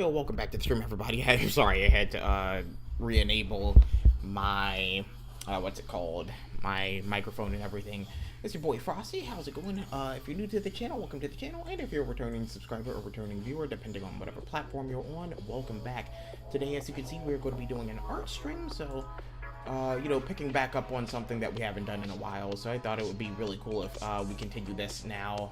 Yo, welcome back to the stream, everybody. I'm sorry, I had to re-enable my what's it called? My microphone and everything. It's your boy Frosty. How's it going? If you're new to the channel, welcome to the channel, and if you're a returning subscriber or returning viewer, depending on whatever platform you're on, welcome back. Today, as you can see, we're going to be doing an art stream, so picking back up on something that we haven't done in a while. So I thought it would be really cool if we continue this now.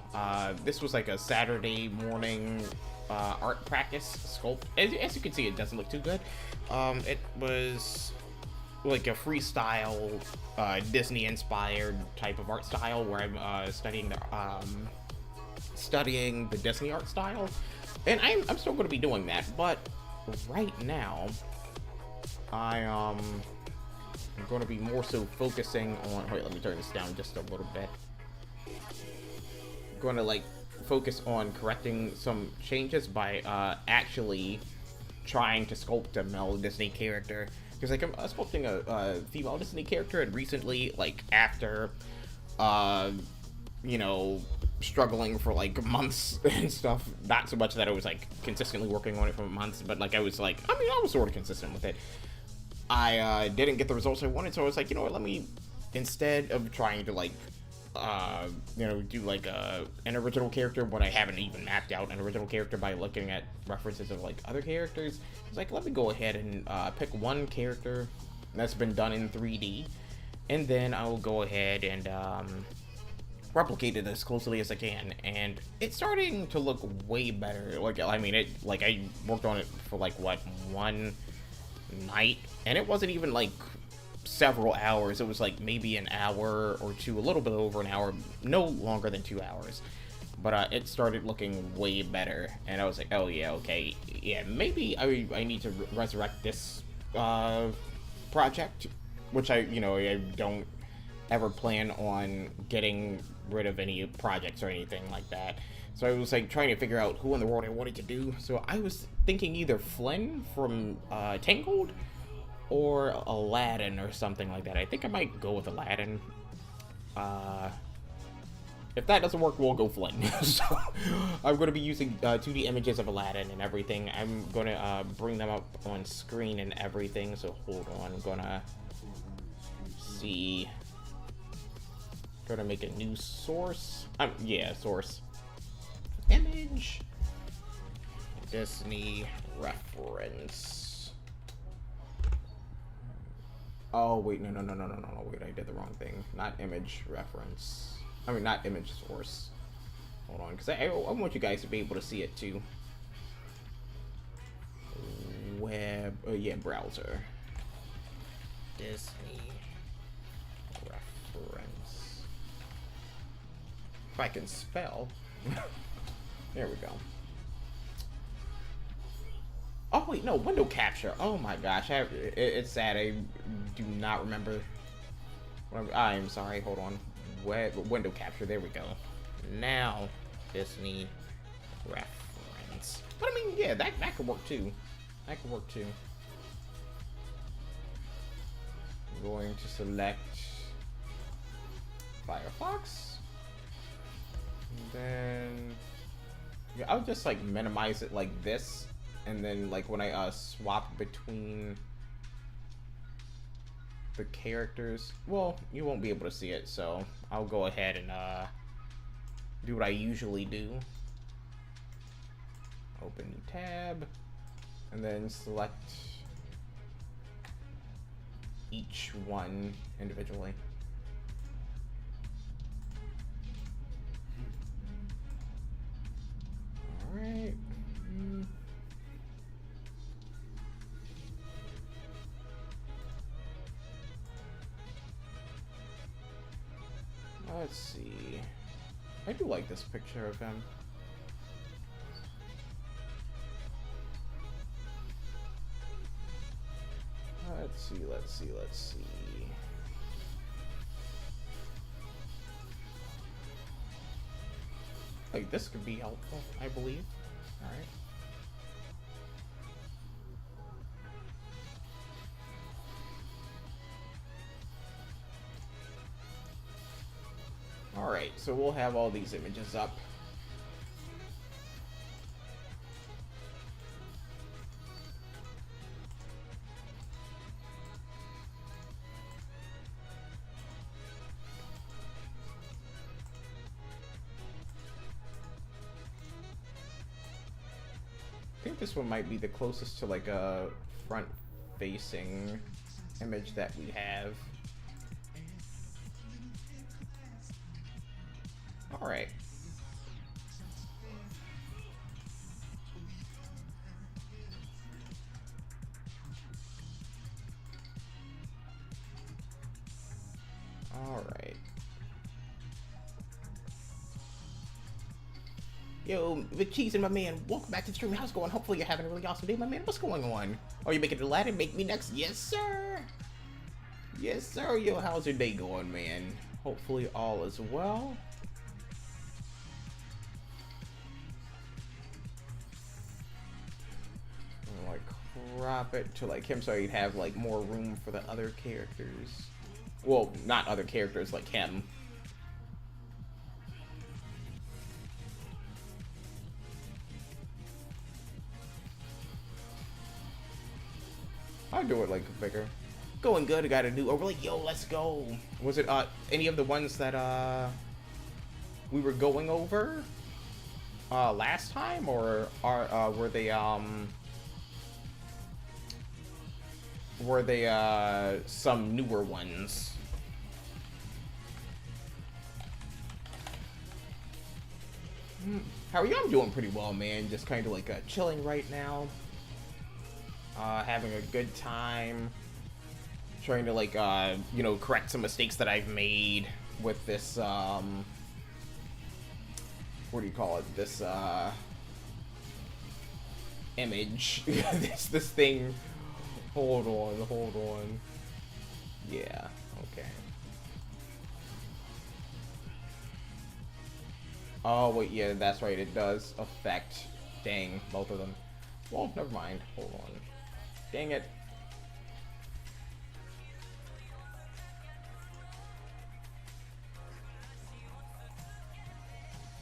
This was like a Saturday morning art practice sculpt. As you can see, it doesn't look too good. It was like a freestyle Disney-inspired type of art style where I'm studying the Disney art style, and I'm still going to be doing that. But right now, I'm going to be more so focusing on. Wait, let me turn this down just a little bit. I'm going to focus on correcting some changes by actually trying to sculpt a male Disney character, because I'm sculpting a female Disney character, and recently, after struggling for months and stuff, not so much that I was consistently working on it for months, but I was I was sort of consistent with it. I didn't get the results I wanted, so I was like, you know what, let me, instead of trying to do an original character when I haven't even mapped out an original character by looking at references of other characters, it's let me go ahead and pick one character that's been done in 3D, and then I'll go ahead and replicate it as closely as I can, and it's starting to look way better. I worked on it for one night, and it wasn't even several hours. It was maybe an hour or two, a little bit over an hour, no longer than 2 hours. But it started looking way better, and I was like, oh yeah, okay, yeah, maybe I need to resurrect this project, which I don't ever plan on getting rid of any projects or anything like that. So I was trying to figure out who in the world I wanted to do. So I was thinking either Flynn from Tangled or Aladdin or something like that. I think I might go with Aladdin. If that doesn't work, we'll go Flynn. So I'm going to be using 2D images of Aladdin and everything. I'm going to bring them up on screen and everything. So hold on, I'm going to see. Going to make a new source. Source. Image. Disney reference. Oh wait, no, wait, I did the wrong thing. Not image reference. Not image source. Hold on, because I want you guys to be able to see it too. Web, browser. Disney reference. If I can spell. There we go. Oh wait, no, window capture. Oh my gosh, it's sad. I do not remember. I'm sorry. Hold on. Window capture. There we go. Now Disney reference. But yeah, that could work too. That could work too. I'm going to select Firefox. And then I'll just minimize it like this, and then when I swap between the characters, well, you won't be able to see it, so I'll go ahead and do what I usually do. Open new tab, and then select each one individually. Alright. Let's see. I do like this picture of him. Let's see. This could be helpful, I believe. Alright. Alright, so we'll have all these images up. think this one might be the closest to like a front-facing image that we have. All right. All right. Yo, Big Cheese and my man, welcome back to the stream. How's it going? Hopefully you're having a really awesome day, my man. What's going on? Are you making the ladder? Make me next? Yes, sir. Yes, sir. Yo, how's your day going, man? Hopefully all is well. I'm like crop it to like him so you'd have like more room for the other characters. Well, not other characters like him. I'll do it like bigger. Going good. I got a new overlay. Yo, let's go. Was it any of the ones that we were going over last time, or were they some newer ones? How are you? I'm doing pretty well, man. Just kind of like chilling right now. Having a good time. Trying to like, you know, correct some mistakes that I've made with this, what do you call it? This, image. this thing. Hold on. Yeah, okay. Oh, wait, yeah, that's right. It does affect, dang, both of them. Well, never mind. Hold on. Dang it.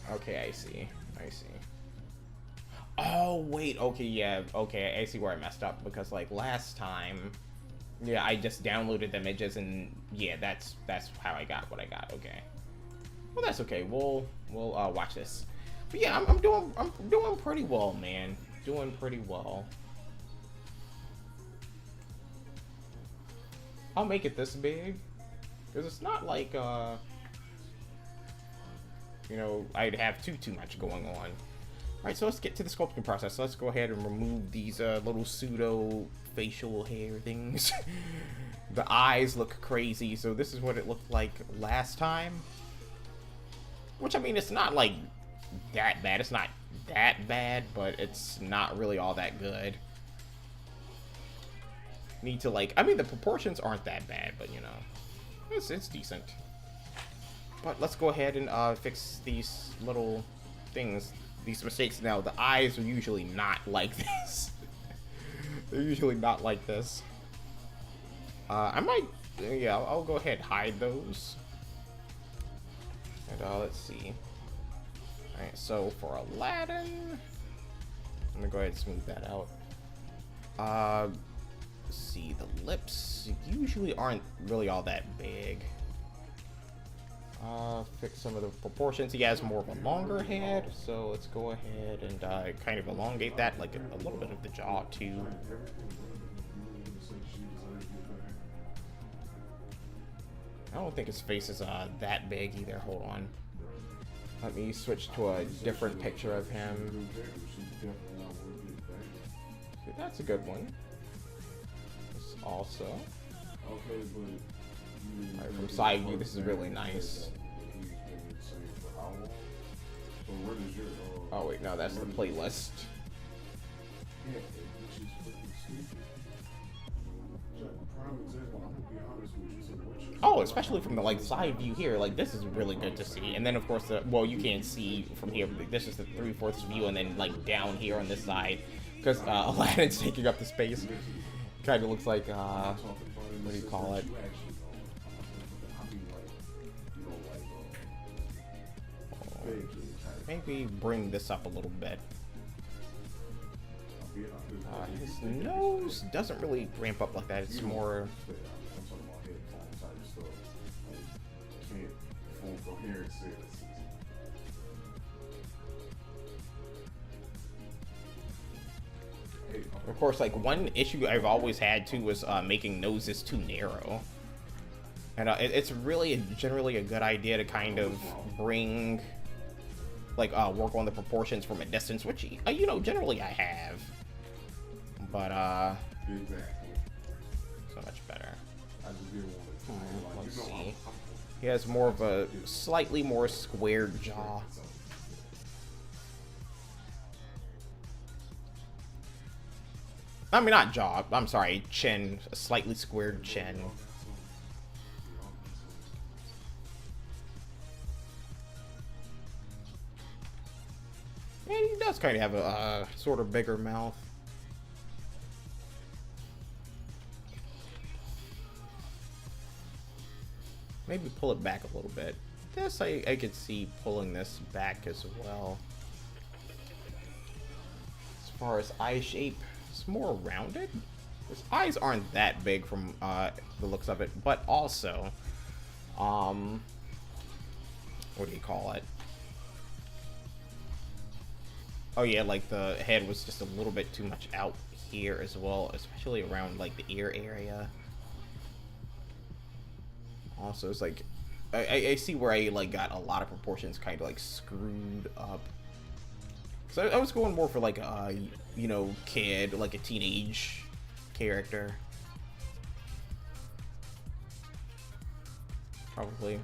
Okay, I see. Oh, wait. Okay, yeah. Okay, I see where I messed up. Because, like, last time... Yeah, I just downloaded the images and... Yeah, that's how I got what I got. Okay. Well, that's okay. We'll watch this. But yeah, I'm doing pretty well, man. Doing pretty well. I'll make it this big. Because it's not like, you know, I'd have too much going on. Alright, so let's get to the sculpting process. So let's go ahead and remove these little pseudo facial hair things. The eyes look crazy, so this is what it looked like last time. Which, I mean, it's not like that bad. It's not that bad, but it's not really all that good. Need to, like, I mean, the proportions aren't that bad, but, you know, it's decent. But let's go ahead and fix these little things, these mistakes. Now, the eyes are usually not like this. They're usually not like this. I might, yeah, I'll go ahead and hide those. And let's see. Alright, so for Aladdin, I'm gonna go ahead and smooth that out. Let's see, the lips usually aren't really all that big. Fix some of the proportions. He has more of a longer head, so let's go ahead and kind of elongate that, like a little bit of the jaw too. I don't think his face is that big either. Hold on. Let me switch to a different picture of him. That's a good one. This also. Alright, from side view, this is really nice. Oh wait, no, that's the playlist. Oh, especially from the like side view here, like this is really good to see. And then of course, well, you can't see from here. But this is the 3/4 view, and then like down here on this side, because Aladdin's taking up the space. Kind of looks like what do you call it? Maybe bring this up a little bit. His nose doesn't really ramp up like that. It's more. Of course, like, one issue I've always had, too, was making noses too narrow. And it's really generally a good idea to kind of bring, like, work on the proportions from a distance, which, you know, generally I have. But, so much better. Let's see. He has more of a slightly more squared jaw. I mean, not jaw. I'm sorry, chin. A slightly squared chin. And he does kind of have a sort of bigger mouth. Maybe pull it back a little bit. This, I could see pulling this back as well. As far as eye shape, it's more rounded. His eyes aren't that big from the looks of it, but also, what do you call it? Oh yeah, like the head was just a little bit too much out here as well, especially around like the ear area. Also, it's like, I see where I like got a lot of proportions kind of like screwed up. So I was going more for like a, you know, kid, like a teenage character. Probably.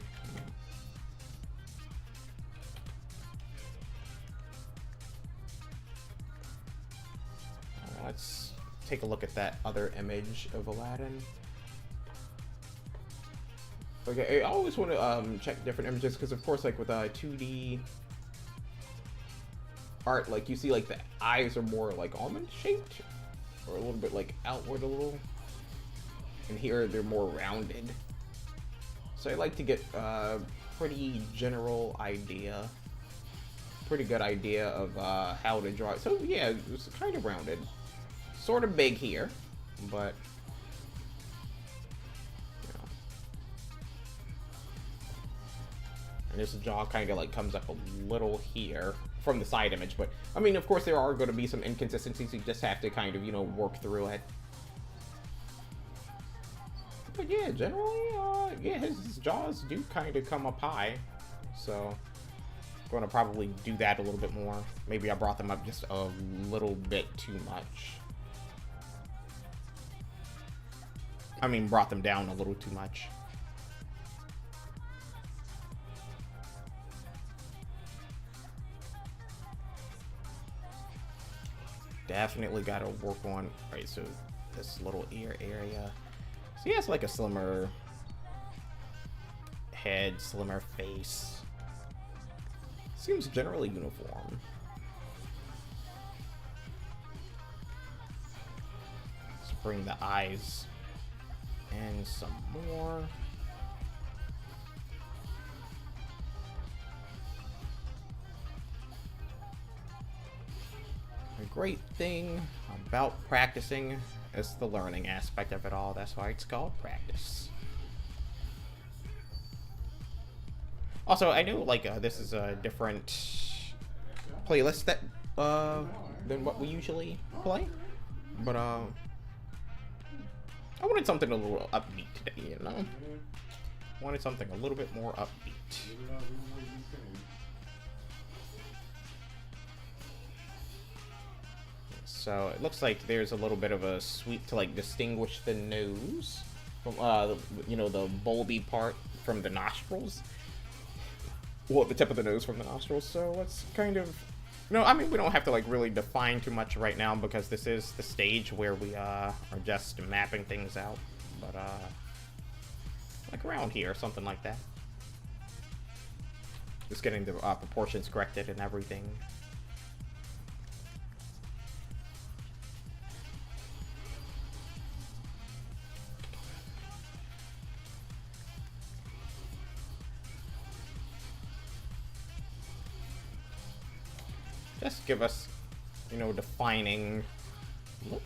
Let's take a look at that other image of Aladdin. Okay, I always want to check different images because, of course, like with 2D art, like you see, like the eyes are more like almond shaped, or a little bit like outward a little, and here they're more rounded. So I like to get a pretty general idea, pretty good idea of how to draw it. So yeah, it's kind of rounded, sort of big here, but. And this jaw kind of like comes up a little here from the side image, but I mean, of course, there are going to be some inconsistencies. You just have to kind of, you know, work through it. But yeah, generally, yeah, his jaws do kind of come up high, so I'm going to probably do that a little bit more. Maybe I brought them up just a little bit too much. I mean, brought them down a little too much. Definitely got to work on, right, so this little ear area. So he has like a slimmer head, slimmer face. Seems generally uniform. Let's bring the eyes in some more. The great thing about practicing is the learning aspect of it all. That's why it's called practice. Also, I know like this is a different playlist that than what we usually play, but I wanted something a little upbeat today, you know. Wanted something a little bit more upbeat. So it looks like there's a little bit of a sweep to like distinguish the nose from, you know, the bulby part from the nostrils. Well, the tip of the nose from the nostrils. So let's kind of, no, I mean, we don't have to like really define too much right now because this is the stage where we are just mapping things out. But like around here, something like that. Just getting the proportions corrected and everything. Just give us, you know, defining look.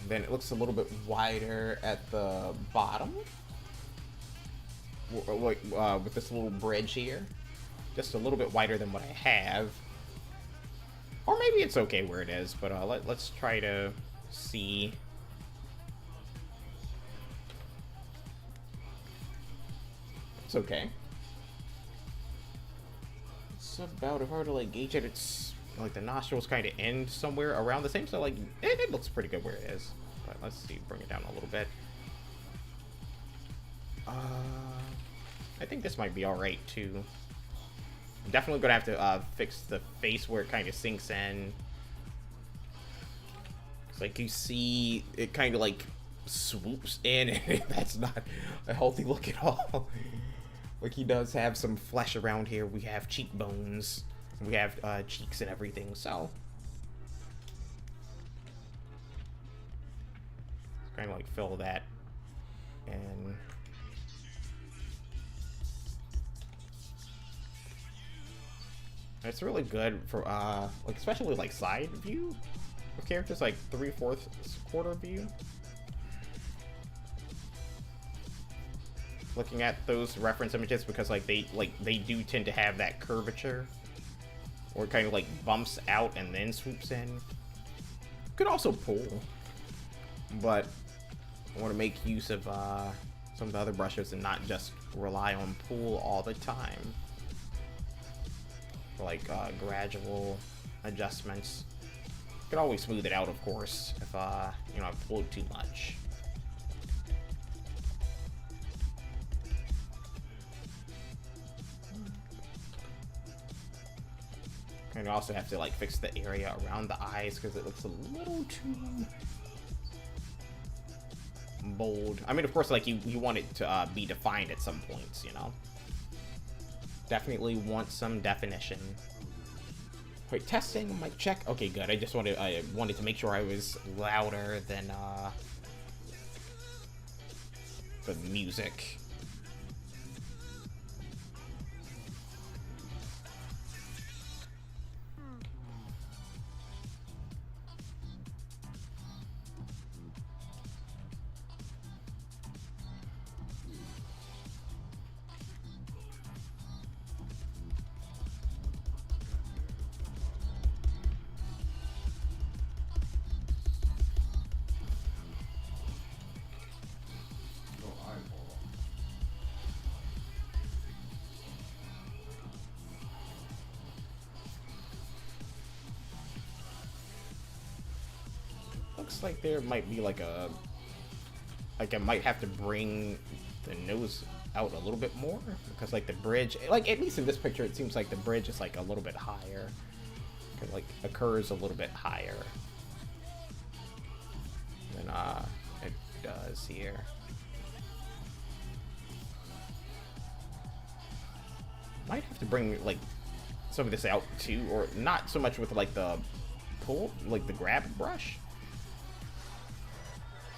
And then it looks a little bit wider at the bottom. with this little bridge here. Just a little bit wider than what I have. Or maybe it's okay where it is, but let's try to see. It's okay. It's about, if I were to like gauge it, it's like the nostrils kind of end somewhere around the same, so like it looks pretty good where it is. But let's see, bring it down a little bit. I think this might be all right too. I'm definitely gonna have to fix the face where it kind of sinks in. It's like you see it kind of like swoops in, and that's not a healthy look at all. Like, he does have some flesh around here. We have cheekbones. We have cheeks and everything, so kind of like fill that in. It's really good for like, especially like side view of characters, like 3/4 quarter view. Looking at those reference images, because like they do tend to have that curvature, or kind of like bumps out and then swoops in. Could also pull, but I want to make use of some of the other brushes and not just rely on pull all the time. For like gradual adjustments. Could always smooth it out, of course, if you know, I pulled too much. And I also have to like fix the area around the eyes because it looks a little too bold. I mean, of course, like you want it to be defined at some points, you know. Definitely want some definition. Wait, testing, mic check. Okay, good. I wanted to make sure I was louder than the music. Looks like there might be like a, like I might have to bring the nose out a little bit more, because like the bridge, like at least in this picture, it seems like the bridge is like a little bit higher, it like occurs a little bit higher than it does here. Might have to bring like some of this out too, or not so much with like the pull, like the grab brush.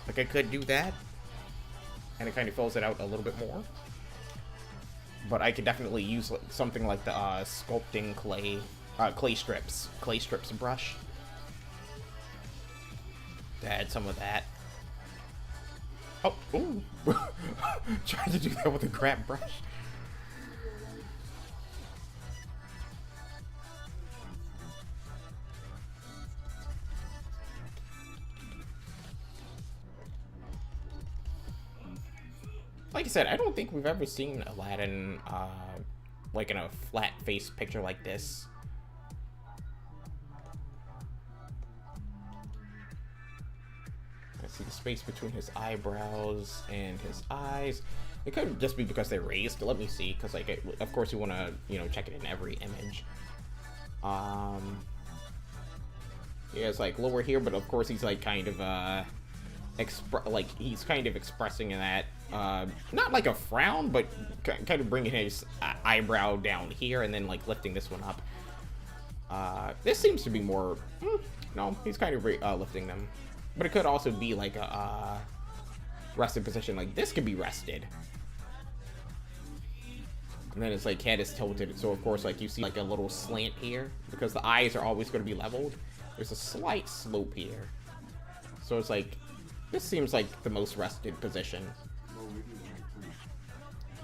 Like I could do that, and it kind of fills it out a little bit more. But I could definitely use like, something like the sculpting clay strips brush to add some of that. Oh, ooh! Trying to do that with a grab brush. Like I said, I don't think we've ever seen Aladdin like in a flat face picture like this. I see the space between his eyebrows and his eyes. It could just be because they're raised. Let me see, because like of course you want to, you know, check it in every image. Yeah, it's like lower here, but of course he's like kind of like he's kind of expressing in that not like a frown, but kind of bringing his eyebrow down here and then like lifting this one up. This seems to be more no, he's kind of lifting them, but it could also be like a rested position. Like this could be rested, and then it's like head is tilted, so of course like you see like a little slant here because the eyes are always going to be leveled. There's a slight slope here, so it's like this seems like the most rested position.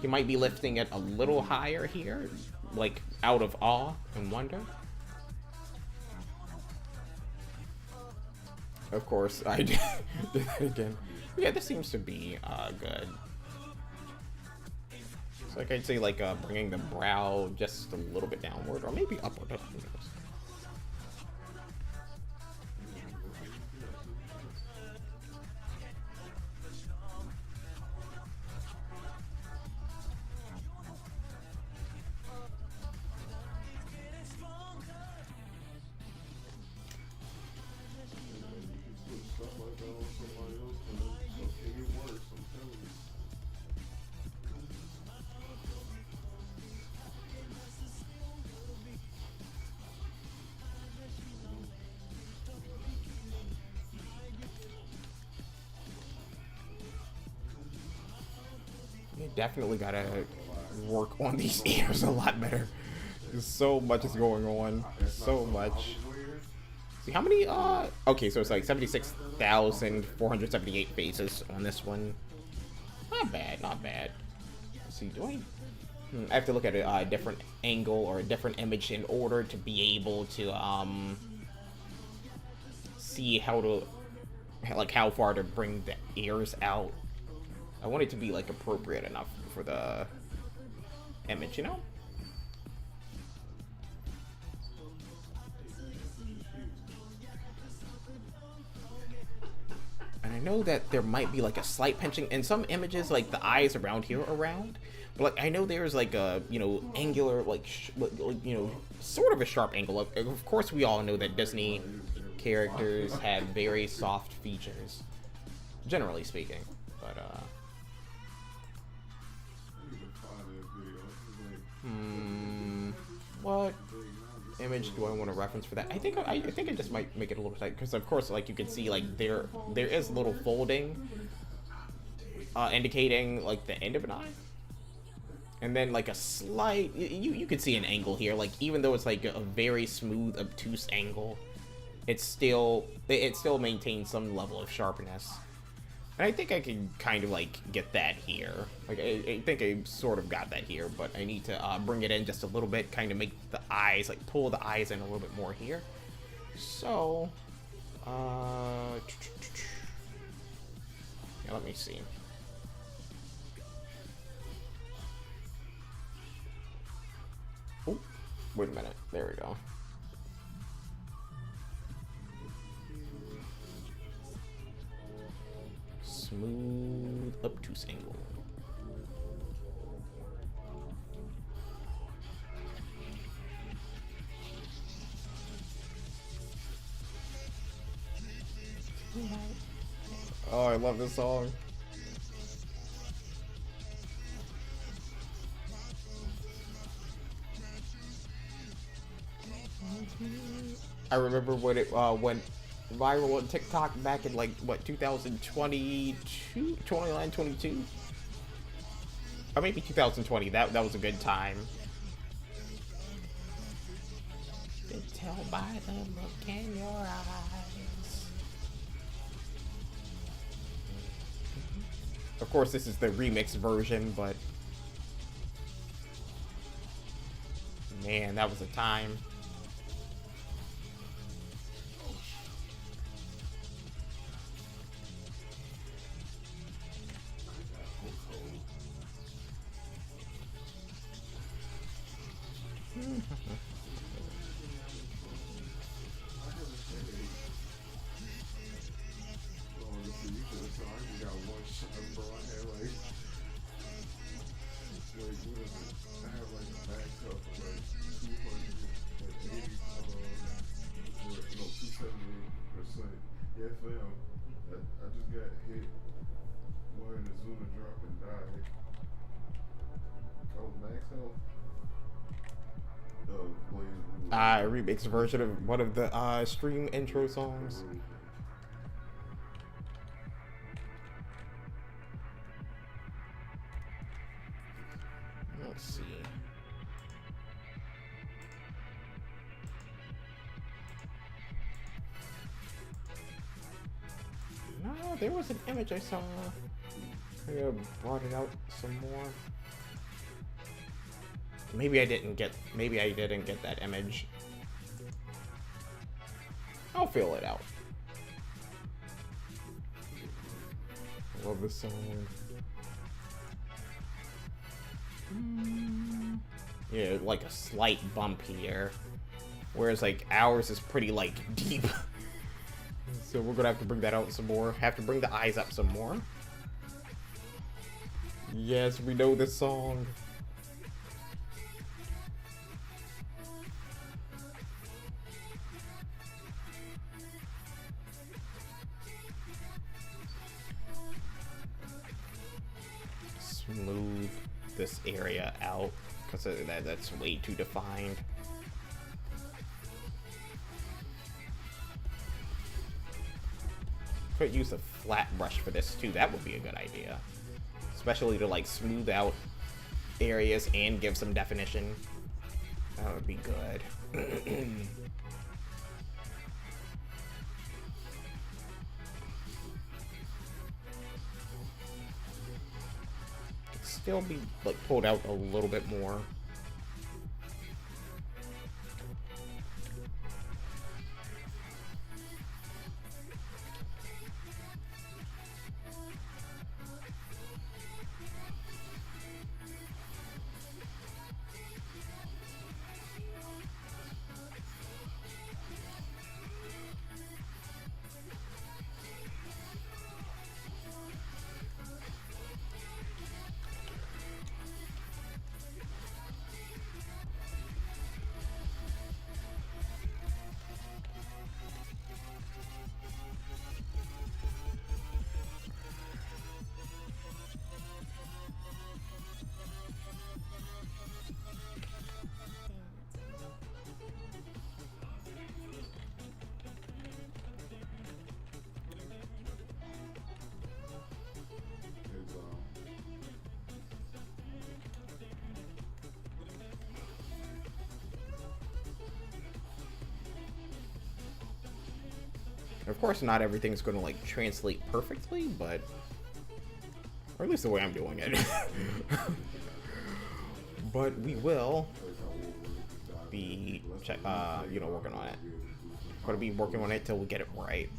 He might be lifting it a little higher here, like out of awe and wonder. Of course, I did that again. Yeah, this seems to be good. So like I'd say like bringing the brow just a little bit downward, or maybe upward. Who knows? Definitely gotta work on these ears a lot better. So much is going on. So much. See how many okay, so it's like 76,478 faces on this one. Not bad, not bad. Let's see, do I have to look at a different angle or a different image in order to be able to see how to how far to bring the ears out. I want it to be like appropriate enough for the image, you know? And I know that there might be like a slight pinching in some images, like the eyes around here are round, but like I know there's like a, you know, angular, like you know, sort of a sharp angle. Of course, we all know that Disney characters have very soft features, generally speaking, but what image do I want to reference for that? I think I just might make it a little tight because of course, like you can see, like there is a little folding, indicating like the end of an eye, and then like a slight. You can see an angle here. Like even though it's like a very smooth, obtuse angle, it still maintains some level of sharpness. And I think I can kind of like get that here. Like I think I sort of got that here, but I need to bring it in just a little bit, kind of make the eyes, like pull the eyes in a little bit more here. So, yeah, let me see. Oh, wait a minute. There we go. Smooth, obtuse angle. Oh, I love this song. I remember when it went viral on TikTok back in like what 2022, 21, 22, or maybe 2020. That was a good time. Can tell by the look in your eyes. Of course, this is the remix version, but man, that was a time. A remix version of one of the stream intro songs. Let's see. No, there was an image I saw. I brought it out some more. Maybe I didn't get that image. I'll fill it out. I love this song. Yeah, like a slight bump here. Whereas like ours is pretty like deep. So we're gonna have to bring that out some more. Have to bring the eyes up some more. Yes, we know this song. Smooth this area out because that's way too defined. Could use a flat brush for this too. That would be a good idea, especially to like smooth out areas and give some definition. That would be good. Still be like pulled out a little bit more. Of course, not everything's going to like translate perfectly, but or at least the way I'm doing it. But we will be working on it. Going to be working on it till we get it right.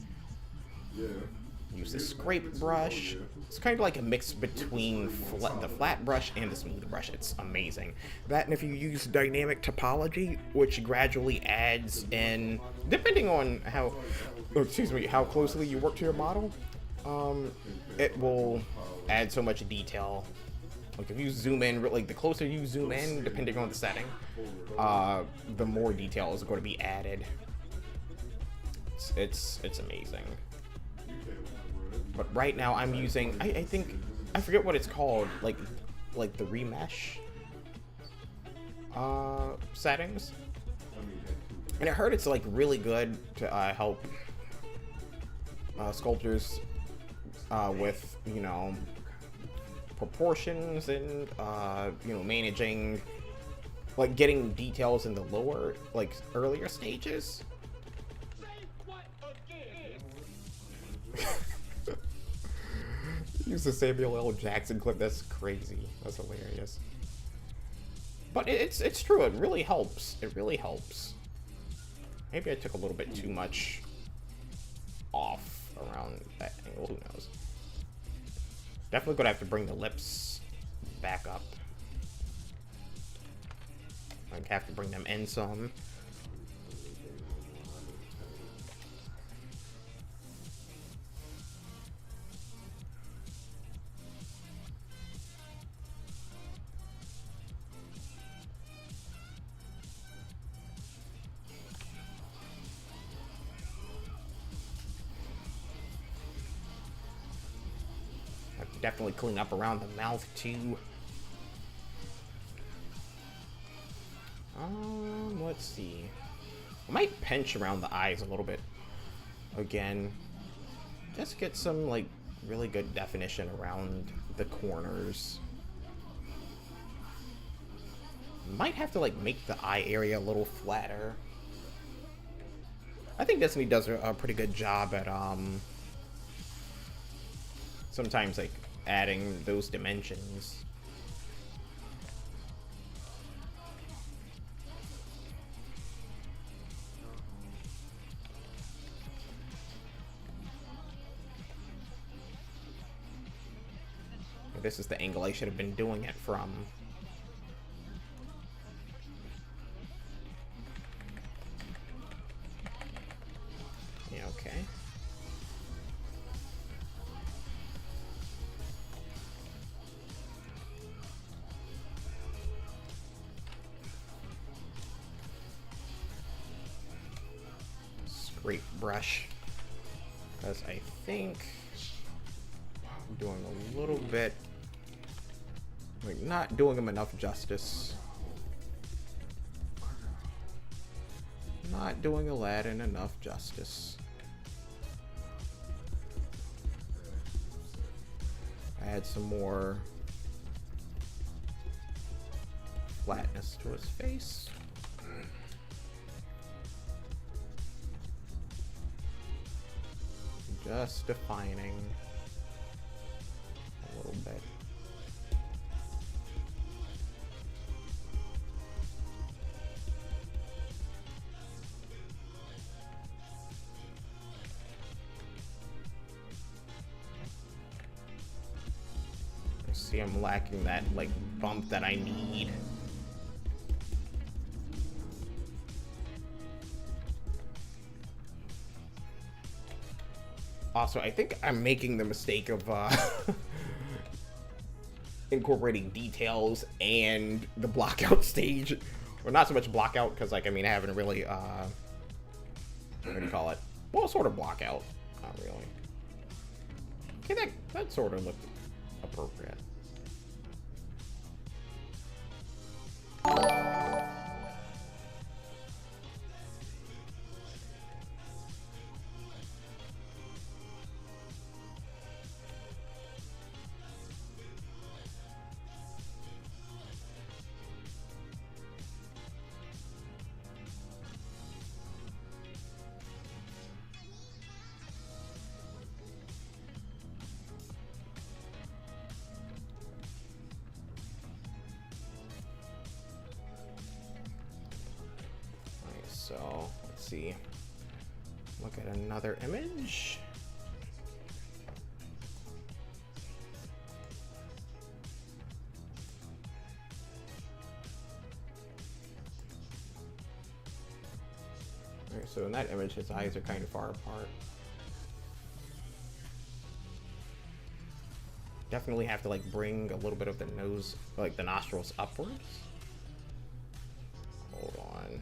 Use the scrape brush. It's kind of like a mix between the flat brush and the smooth brush. It's amazing. That, and if you use dynamic topology, which gradually adds in, depending on how closely you work to your model, it will add so much detail. Like if you zoom in, like the closer you zoom in, depending on the setting, the more detail is going to be added. It's amazing. But right now I'm using, I think, I forget what it's called, like the remesh settings. And I heard it's like really good to help sculptors with, proportions and, managing, like getting details in the lower, like earlier stages. Use the Samuel L. Jackson clip. That's crazy. That's hilarious. But it's true. It really helps. It really helps. Maybe I took a little bit too much off around that angle. Who knows? Definitely gonna have to bring the lips back up. I'd have to bring them in some. Definitely clean up around the mouth too. Let's see. I might pinch around the eyes a little bit again. Just get some like really good definition around the corners. Might have to like make the eye area a little flatter. I think Destiny does a pretty good job at sometimes like adding those dimensions. This is the angle I should have been doing it from. Yeah, okay. Scrape brush. Because I think I'm doing a little bit, like, not doing him enough justice. Not doing Aladdin enough justice. Add some more flatness to his face. Just defining a little bit. I see I'm lacking that, like, bump that I need. Also, I think I'm making the mistake of incorporating details and the blockout stage. Or not so much blockout, because, like, I mean, I haven't really, what do you call it? Well, sort of blockout. Not really. Okay, that sort of looked appropriate. So, let's see. Look at another image. Alright, so in that image, his eyes are kind of far apart. Definitely have to, like, bring a little bit of the nose, like, the nostrils upwards. Hold on.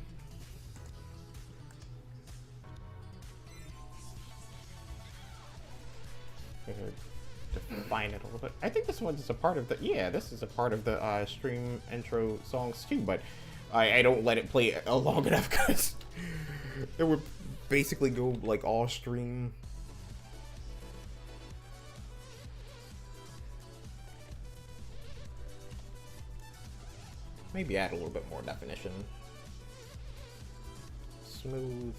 Define it a little bit. I think this one's a part of the, yeah, this is a part of the stream intro songs too, but I don't let it play long enough because it would basically go like all stream. Maybe add a little bit more definition. Smooth.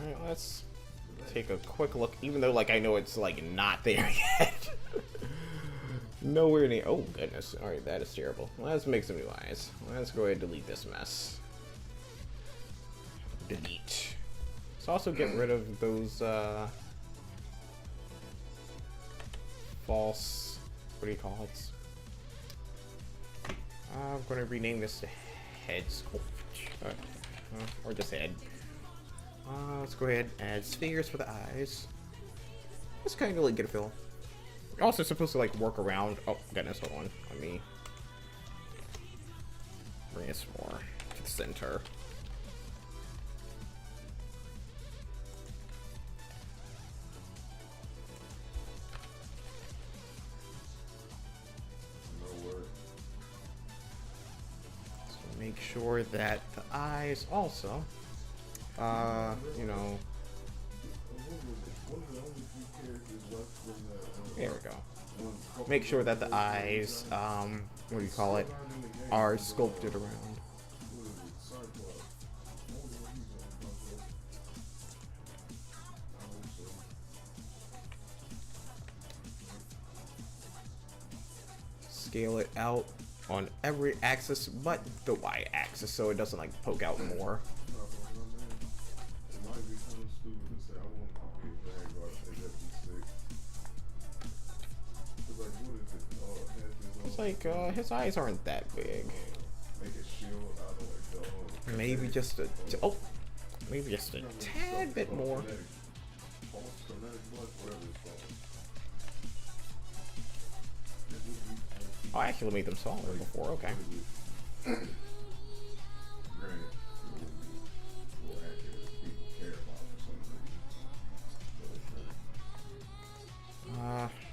Alright, let's take a quick look, even though, like, I know it's, like, not there yet. Nowhere near. Oh, goodness. Alright, that is terrible. Let's make some new eyes. Let's go ahead and delete this mess. Delete. Let's also get rid of those, false... What do you call it? I'm going to rename this to Head Sculpt. Or just Head. Let's go ahead and add spheres for the eyes. Just kind of like get a feel. You're also supposed to like work around. Oh goodness, hold on. Let me bring this more to the center. So make sure that the eyes also. You know, there we go. Make sure that the eyes, what do you call it, are sculpted around. scale it out on every axis but the y-axis so it doesn't like poke out more. It's like his eyes aren't that big. Maybe just a maybe just a tad bit more. Oh, I actually made them smaller before, okay.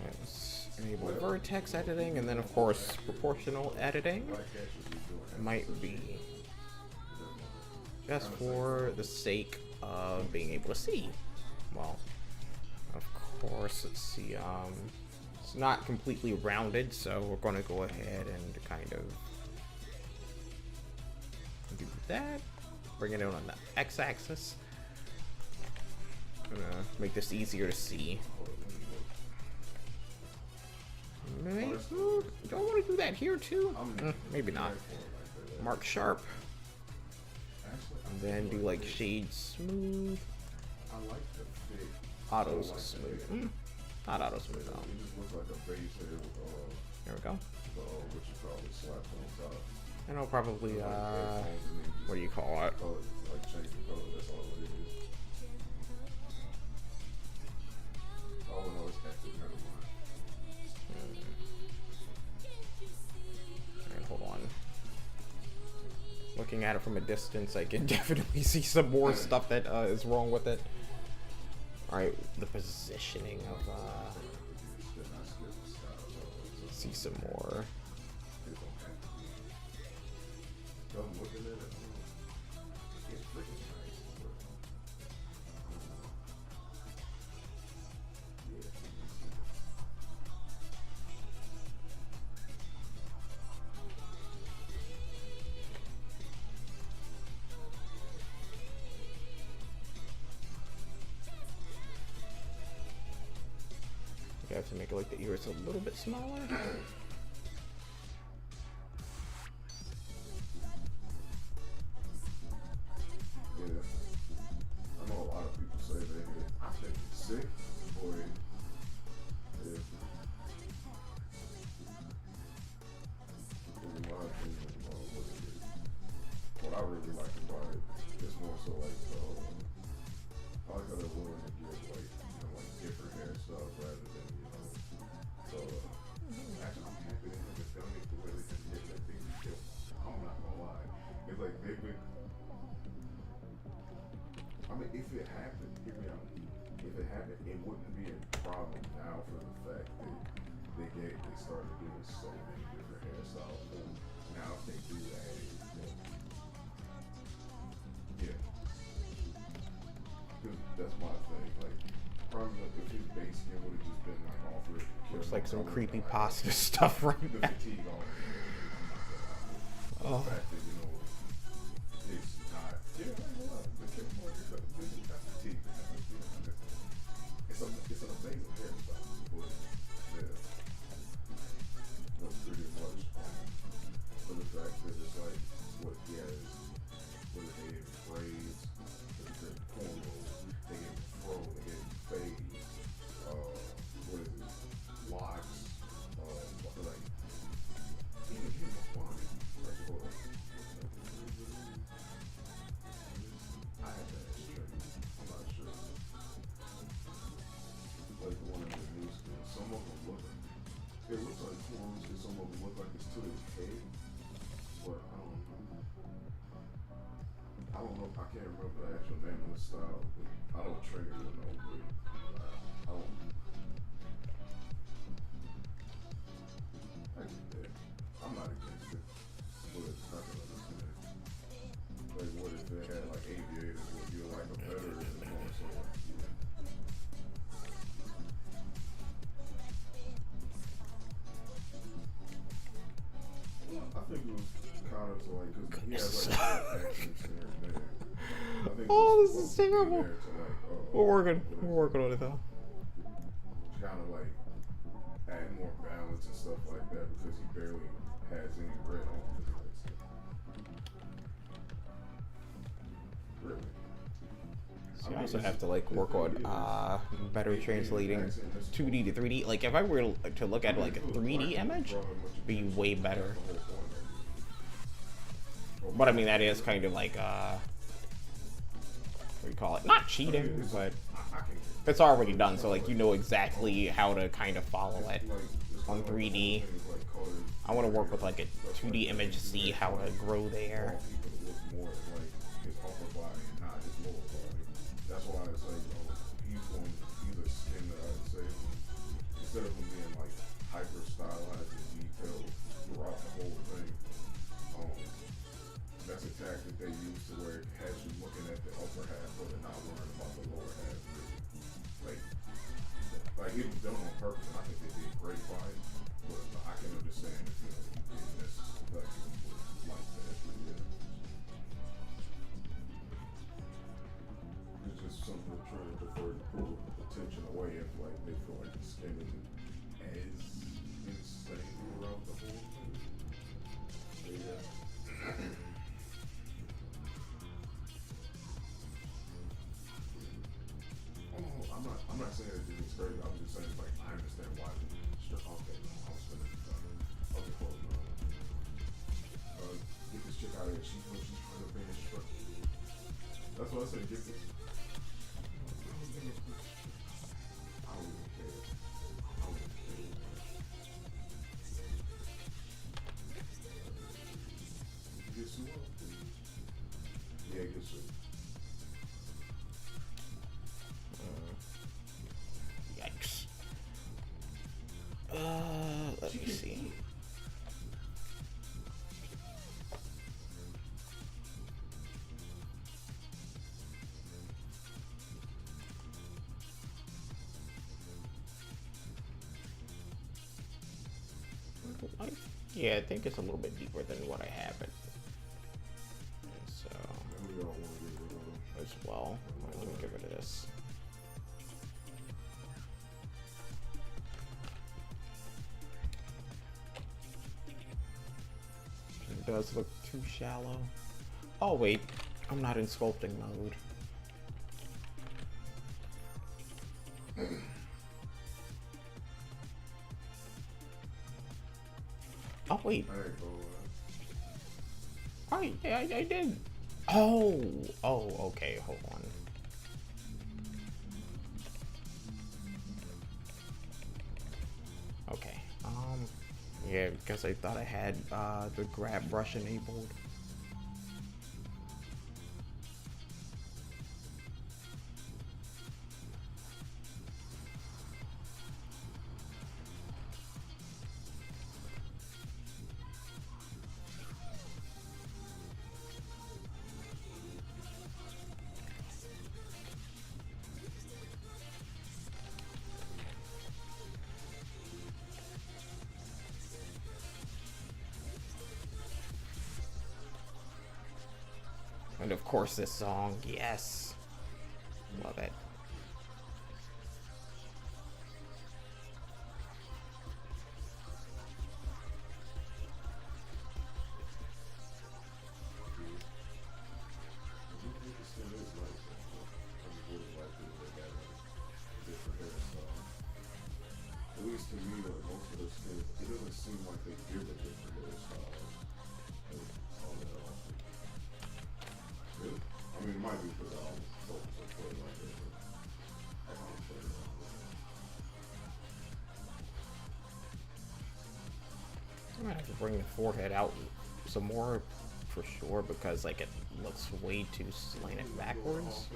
Let's enable vertex editing, and then of course proportional editing might be just for the sake of being able to see. Well, of course, let's see, it's not completely rounded, so we're going to go ahead and kind of do that. Bring it in on the x-axis. I'm gonna make this easier to see. Maybe, don't want to do that here too? Maybe not. Mark sharp. And then do like shade smooth. Auto smooth. Not auto smooth though. There we go. And I'll probably what do you call it? Alright, hold on. Looking at it from a distance, I can definitely see some more stuff that is wrong with it. Alright, the positioning of see some more. I have to make it like the ears a little bit smaller. Looks like some creepy pasta stuff right now. Oh. Oh, this is terrible. We're working on it though. Kind of like adding more balance and stuff like that because he barely has any red on his legs. Really. So I also have to like work on better translating 2D to 3D. Like if I were to look at like a 3D image, it'd be way better. But I mean that is kind of like what do you call it? Not cheating, but it's already done. So like you know exactly how to kind of follow it on 3D. I want to work with like a 2D image to see how to grow there. That's why it's like, he's a skin that I'd say, instead of him being like hyper stylized and detailed throughout the whole thing, that's a tactic they use to where it has you looking at the upper half but not worrying about the lower half. Like it was done on purpose, and I think they did great by it. But I can understand if you didn't necessarily like that. Yeah. It's just something they're trying to defer to pull attention away if like they feel like the skin isn't as insane throughout the whole thing. Yeah. I'm not saying that it's crazy. I'm just saying like I understand why. Okay, I was gonna okay, close. Get this chick out of here. She's trying to finish. That's what I said. Get this. I don't even care. Get sued up. Yeah, get sued. Yikes. Let me see. Yeah, I think it's a little bit deeper than what I have it. So, as well, let me get rid of this. It does look too shallow. Oh wait, I'm not in sculpting mode. Oh wait. Oh yeah, I did. Oh, okay, hold on. Okay, yeah, because I thought I had the grab brush enabled. And of course this song, yes. Love it. At least to me, like most of the skins, it doesn't seem like they give a different hairstyle. All that often. Really? I mean, it might be because I always focus on play like that, but I don't play it like that. I'm gonna have to bring the forehead out some more for sure because like it looks way too slanted backwards.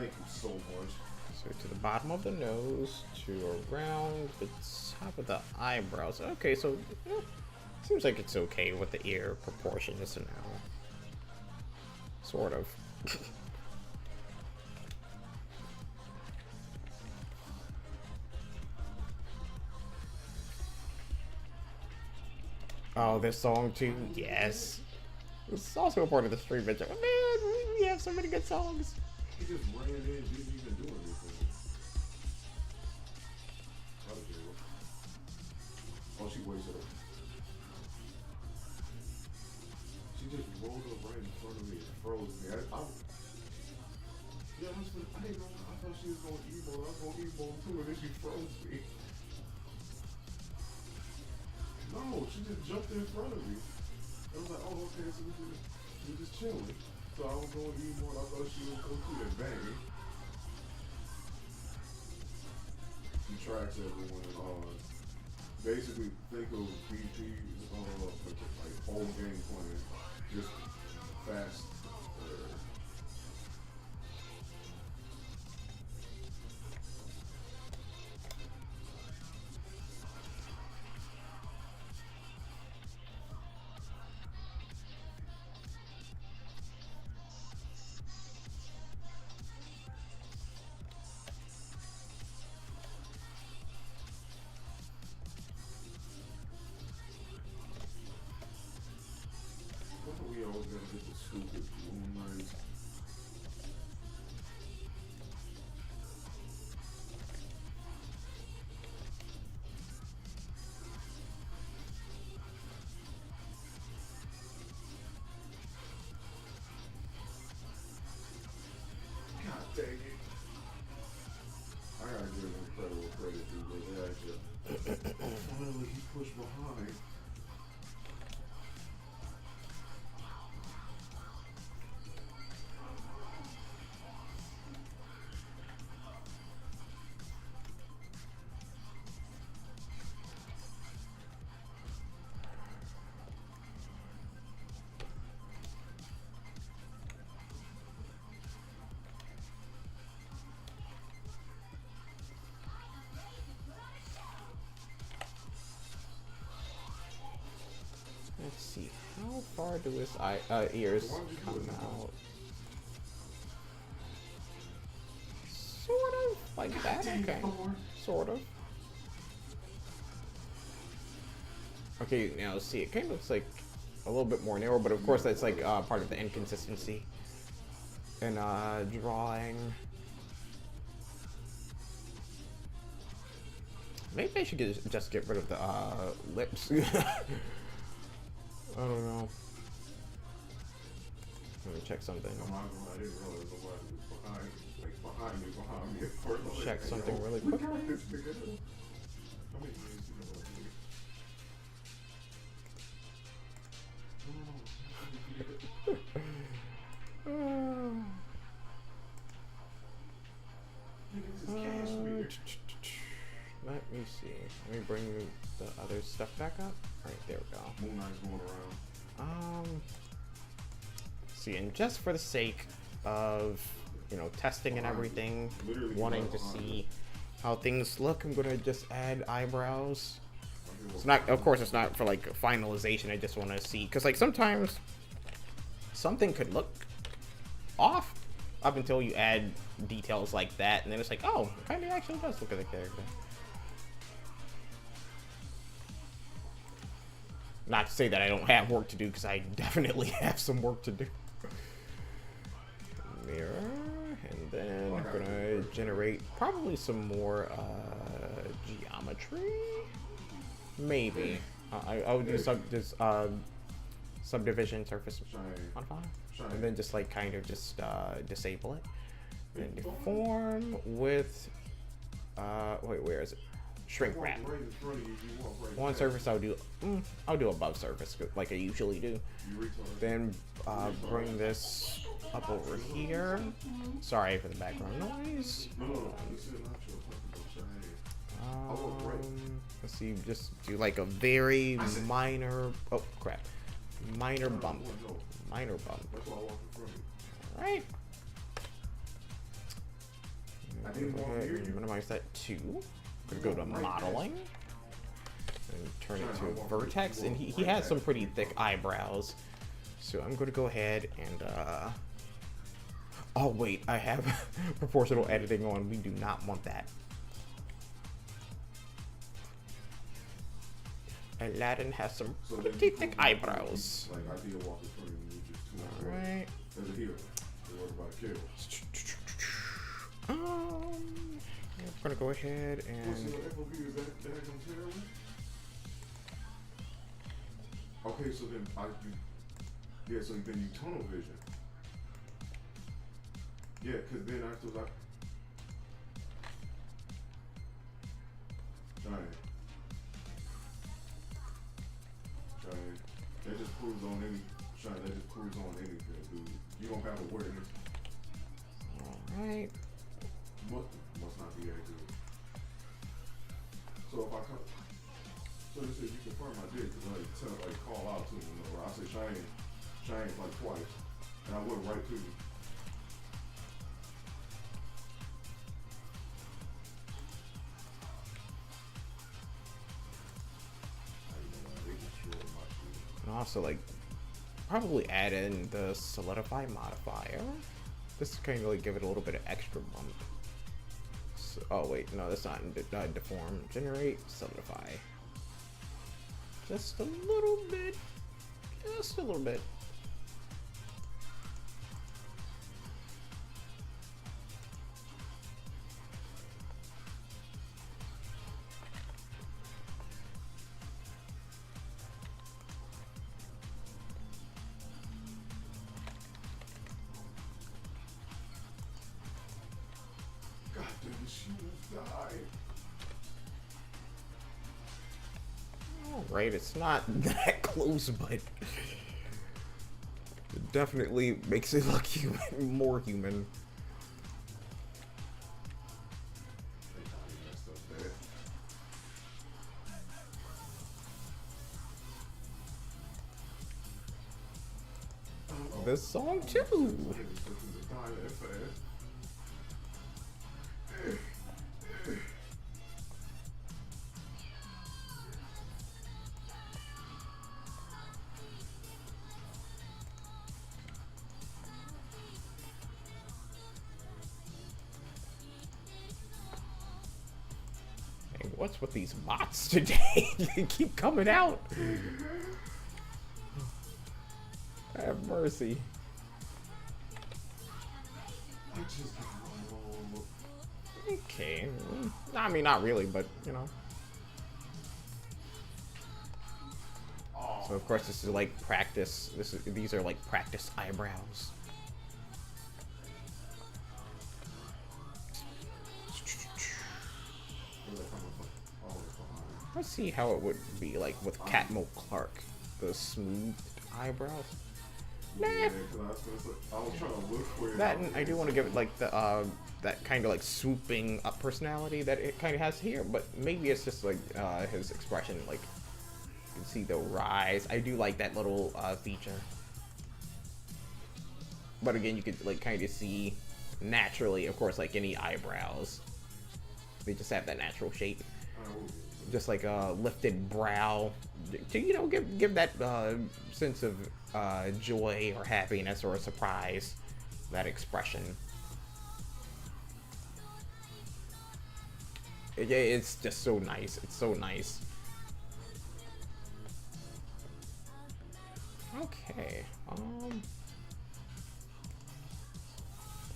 Thank you so much. So to the bottom of the nose, to around the top of the eyebrows. Okay, so seems like it's okay with the ear proportions now. Sort of. Oh, this song too? Yes. It's also a part of the stream, bitch. Man, we have so many good songs. He just ran in and didn't even do anything. Oh, she wasted it. She just rolled up right in front of me and froze me. Yeah, I didn't know. I thought she was going to emo. I was going to emo too, and then she froze me. No, she just jumped in front of me. I was like, oh, okay, so we just chilling. So I was going emo, and I thought she was going to and bang. She tracks everyone. Basically, think of BP's like whole game plan, just fast. We always gotta get the stupid moonlight. God dang it. I gotta give him incredible credit, dude. Finally, he pushed behind. Let's see, how far do his ears come out? Sort of, like that, okay. Sort of. Okay, now see, it kind of looks like a little bit more narrow, but of course that's like part of the inconsistency in drawing. Maybe I should just get rid of the lips. I don't know. Let me check something. Check something really quick. Let me see. Let me bring the other stuff back up. Alright, there we go. Moon Knight's going around. See, and just for the sake of, you know, testing and everything, wanting to see how things look, I'm gonna just add eyebrows. It's not, of course, it's not for like finalization. I just want to see, because like sometimes something could look off up until you add details like that, and then it's like, oh, it kind of actually does look at the character. Not to say that I don't have work to do, because I definitely have some work to do. Mirror, and then I'm gonna generate probably some more geometry. Maybe I'll do subdivision surface modify, and then just like kind of just disable it. And deform with wait, where is it? Shrink wrap. One surface I'll do above surface like I usually do. Then bring this up over here. Sorry for the background noise. Let's see, just do like a very minor, oh crap, minor bump. Alright. I didn't want to hear you. Minimize that too. Gonna go to modeling and turn it to a vertex, and he has some pretty thick eyebrows. So I'm going to go ahead and oh wait, I have proportional editing on. We do not want that. Aladdin has some pretty thick eyebrows. Like I did walk in front of you, just too much. Alright. There's a hero. They're about to kill. I'm gonna go ahead and. What's the FOV? Is that gonna terrible? Okay, so then so then you tunnel vision. Yeah, cause then after like. Giant. That just proves on anything, dude. You don't have awareness. Alright. Must not be that good. So if I come, so this is you confirm I did, cause I call out to me, I say Shane like twice, and I went right to you. And also, like, probably add in the solidify modifier. This is kind of like give it a little bit of extra bump. So, oh wait, no, that's not deform. Generate, solidify. Just a little bit. Just a little bit. Right, it's not that close, but it definitely makes it look human, more human. This song too. What's with these bots today? They keep coming out. Have mercy. Okay. I mean, not really, but you know. So of course this is like practice. These are like practice eyebrows. Let's see how it would be like with Catmull Clark, the smooth eyebrows. Nah. Yeah, I was trying to look for that, and I do want to give it like the that kind of like swooping up personality that it kind of has here, but maybe it's just like his expression. Like you can see the rise. I do like that little feature, but again, you could like kind of see naturally, of course, like any eyebrows, they just have that natural shape. Just like a lifted brow to, you know, give that sense of joy or happiness or a surprise, that expression. It's just so nice. It's so nice. Okay.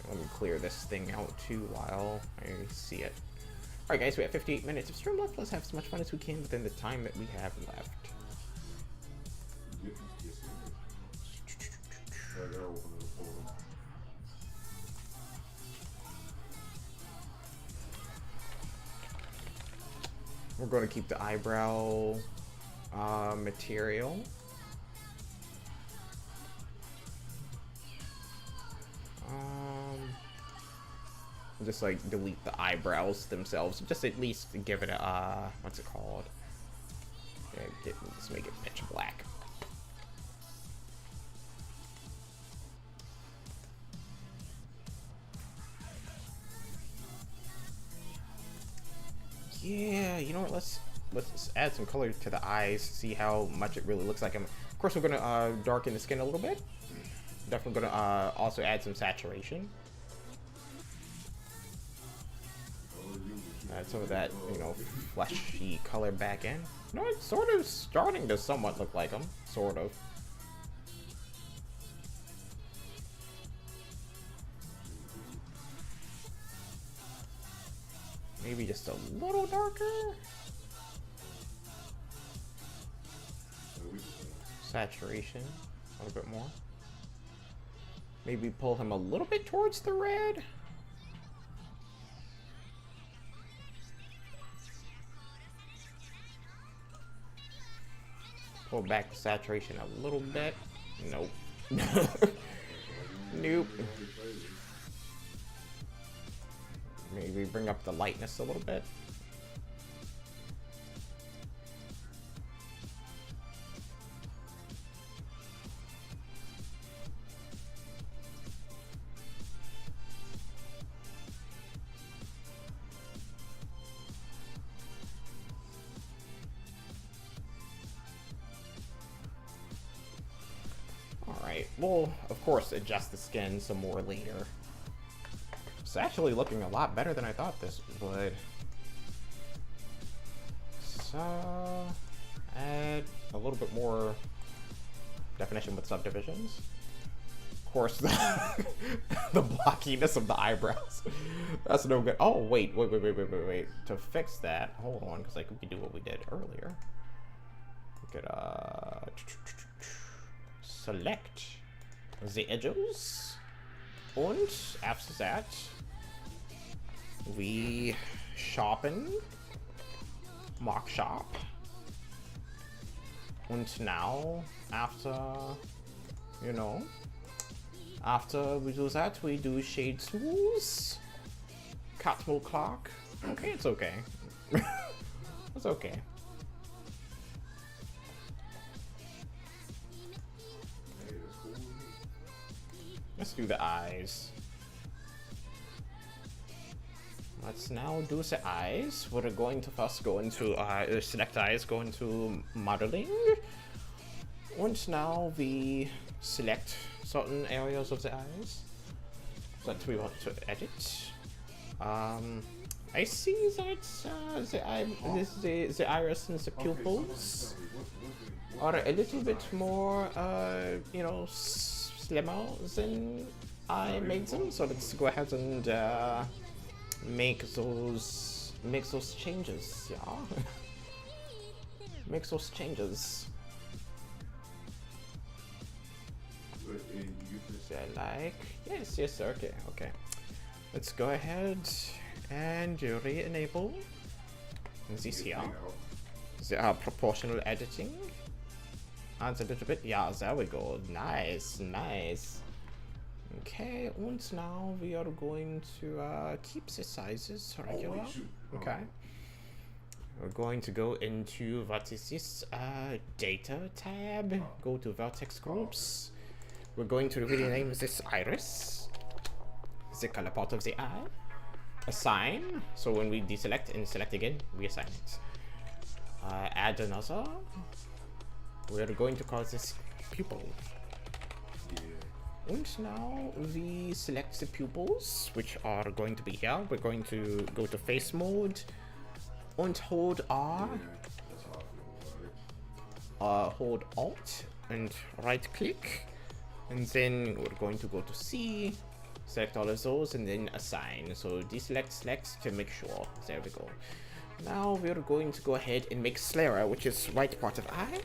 Let me clear this thing out too while I see it. Alright guys, we have 58 minutes of stream left. Let's have as much fun as we can within the time that we have left. We're going to keep the eyebrow material. Just like delete the eyebrows themselves, just at least give it a what's it called? Okay, just make it pitch black. Yeah, you know what? Let's add some color to the eyes. See how much it really looks like him. Of course, we're gonna darken the skin a little bit. Definitely gonna also add some saturation. Add some of that, you know, fleshy color back in. You know, it's sort of starting to somewhat look like him. Sort of. Maybe just a little darker. Saturation, a little bit more. Maybe pull him a little bit towards the red. Pull back the saturation a little bit. Nope. Nope. Maybe bring up the lightness a little bit. Alright, we'll of course adjust the skin some more later. It's actually looking a lot better than I thought this would. So, add a little bit more definition with subdivisions. Of course, the blockiness of the eyebrows. That's no good. Oh, wait. To fix that, hold on, because I could do what we did earlier. We could, select the edges. And after that, we sharpen, mark sharp. And now, after, you know, after we do that, we do shade smooth, Catmull Clark. Okay, it's okay. It's okay. Let's do the eyes. Let's now do the eyes. We're going to first go into select eyes, go into modeling. And now we select certain areas of the eyes that we want to edit. I see that the iris and the pupils are a little bit more, you know, slimmer than I made them. So let's go ahead and make those changes. Yeah, make those changes. Like yes, okay. Let's go ahead and re-enable this here. The proportional editing. Adds a little bit. Yeah, there we go. Nice. Okay, and now we are going to keep the sizes regular. Okay. We're going to go into, what is this? Data tab. Go to vertex groups. We're going to rename this iris, the color part of the eye. Assign. So when we deselect and select again, we assign it. Add another. We're going to call this pupil. And now we select the pupils, which are going to be here. We're going to go to face mode and hold R. Hold Alt and right click. And then we're going to go to C, select all of those, and then assign. So deselect, select to make sure. There we go. Now we're going to go ahead and make sclera, which is right part of eye.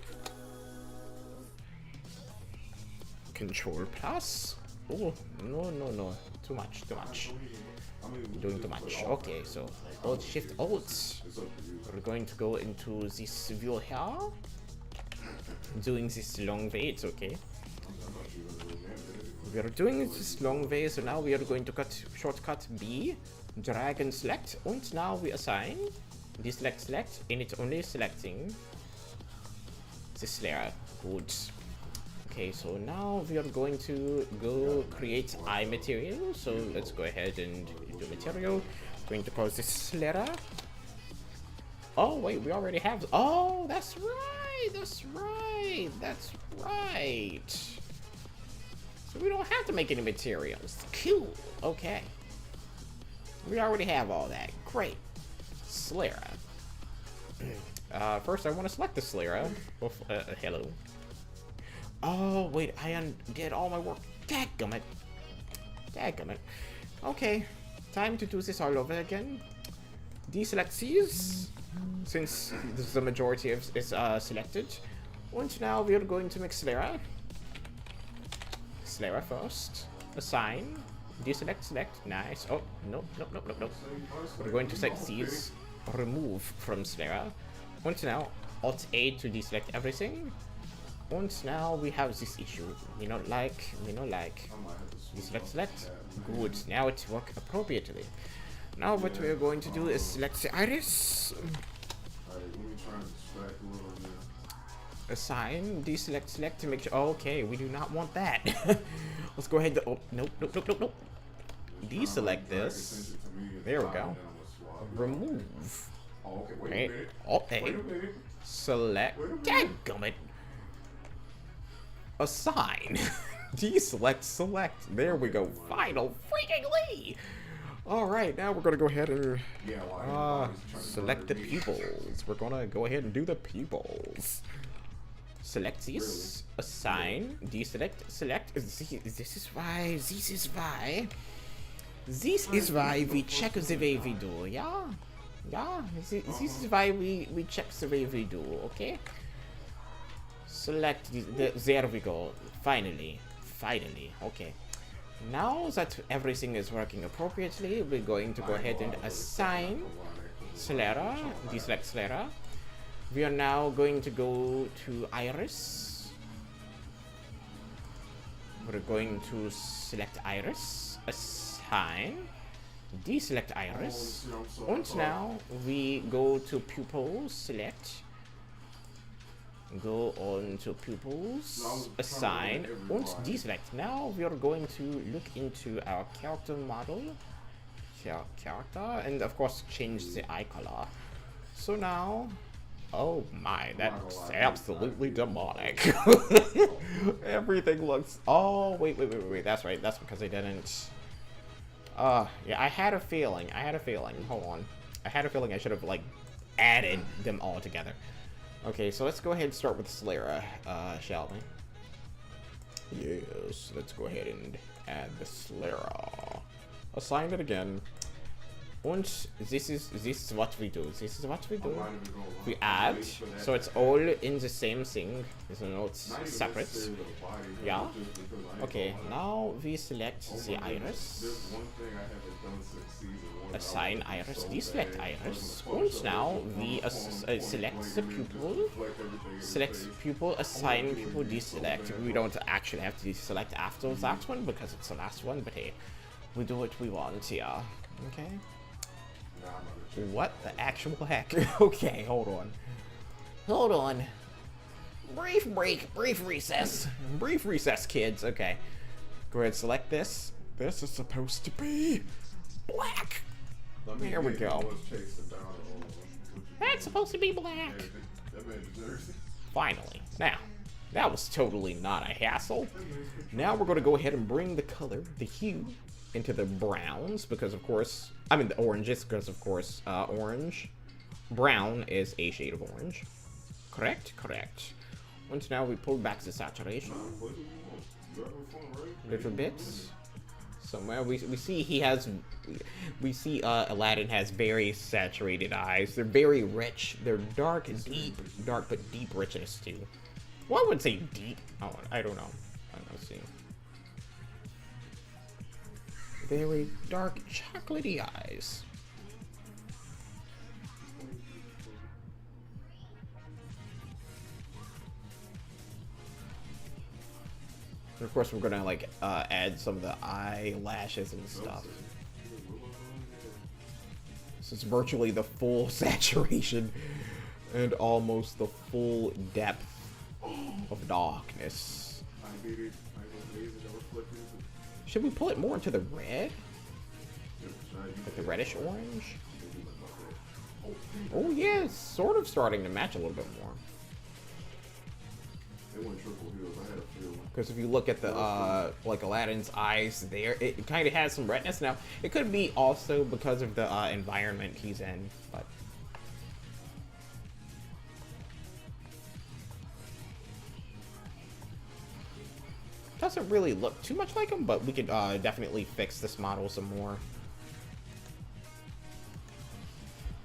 Control plus. Oh, no. Too much. Doing too much. Okay, so Alt Shift Alt. We're going to go into this view here. Doing this long way, it's okay. We are doing this long way, so now we are going to shortcut B, drag and select, and now we assign, deselect, select, and it's only selecting this layer. Good. Okay, so now we are going to go create eye material. So let's go ahead and do material. Going to call this layer. Oh, wait, we already have... Oh, that's right. That's right. That's right. So we don't have to make any materials. Cool. Okay. We already have all that. Great. Slera. First, I want to select the Slera. Hello. Oh, wait. I undid all my work. Dadgummit. Dadgummit. Okay. Time to do this all over again. Deselect these, since the majority of is selected. And now we are going to make Slera. Slera first. Assign. Deselect, select. Nice. Oh, no. We're going to select these. Remove from Slera. And now, Alt-A to deselect everything. And now we have this issue. We don't like. Deselect, select. Good. Now it works appropriately. Now what we are going to do is select the iris. Assign, deselect, select to make sure. Okay, we do not want that. Let's go ahead. Oh, nope. Deselect this. There we go. Remove. Okay. Alt-A. Select. Dadgummit. Assign. Deselect, select. There we go. Final freakingly. All right, now we're gonna go ahead and select the pupils. We're gonna go ahead and do the pupils. Select these. Assign. Deselect. Select. This is why. This is why we check the way we do. Yeah. This is why we check the way we do. Okay. Select. There we go. Finally. Okay. Now that everything is working appropriately, we're going to go ahead and assign Slera, deselect Slera. We are now going to go to Iris. We're going to select Iris, assign, deselect Iris. And now we go to Pupils, select. Go on to pupils, assign, and deselect. Now we are going to look into our character model, character, and of course change the eye color. So now, oh my, that's absolutely demonic. Everything looks. Oh wait. That's right. That's because I didn't. Yeah, I had a feeling. Hold on. I had a feeling I should have like added them all together. Okay, so let's go ahead and start with Slera, shall we? Yes, let's go ahead and add the Slera. Assign it again. And this is what we do. We add, so it's all in the same thing. So no, it's separate. Yeah. Okay, now we select the iris. Assign iris, deselect iris. And now we select the pupil. Select pupil, assign pupil, deselect. We don't actually have to deselect after that one because it's the last one, but hey, we do what we want here. Okay. What the actual heck? Okay, hold on. Brief break, brief recess. Brief recess, kids. Okay. Go ahead, select this. This is supposed to be black. Here we go. That's supposed to be black. Finally. Now, that was totally not a hassle. Now we're going to go ahead and bring the color, the hue, into the browns, because of course, I mean the oranges, because of course, orange. Brown is a shade of orange. Correct. Once now we pull back the saturation. Little bits. Somewhere we see Aladdin has very saturated eyes. They're very rich. They're dark but deep richness too. Well, I would say deep. Oh, I don't know. Let's see. Very dark chocolatey eyes. And of course, we're gonna like add some of the eyelashes and stuff. So it's virtually the full saturation and almost the full depth of darkness. Should we pull it more into the red? Like the reddish orange? Oh yeah, it's sort of starting to match a little bit more. It went triple heels. I had a feeling. Because if you look at the like Aladdin's eyes there, it kind of has some redness. Now it could be also because of the environment he's in, but doesn't really look too much like him. But we could definitely fix this model some more.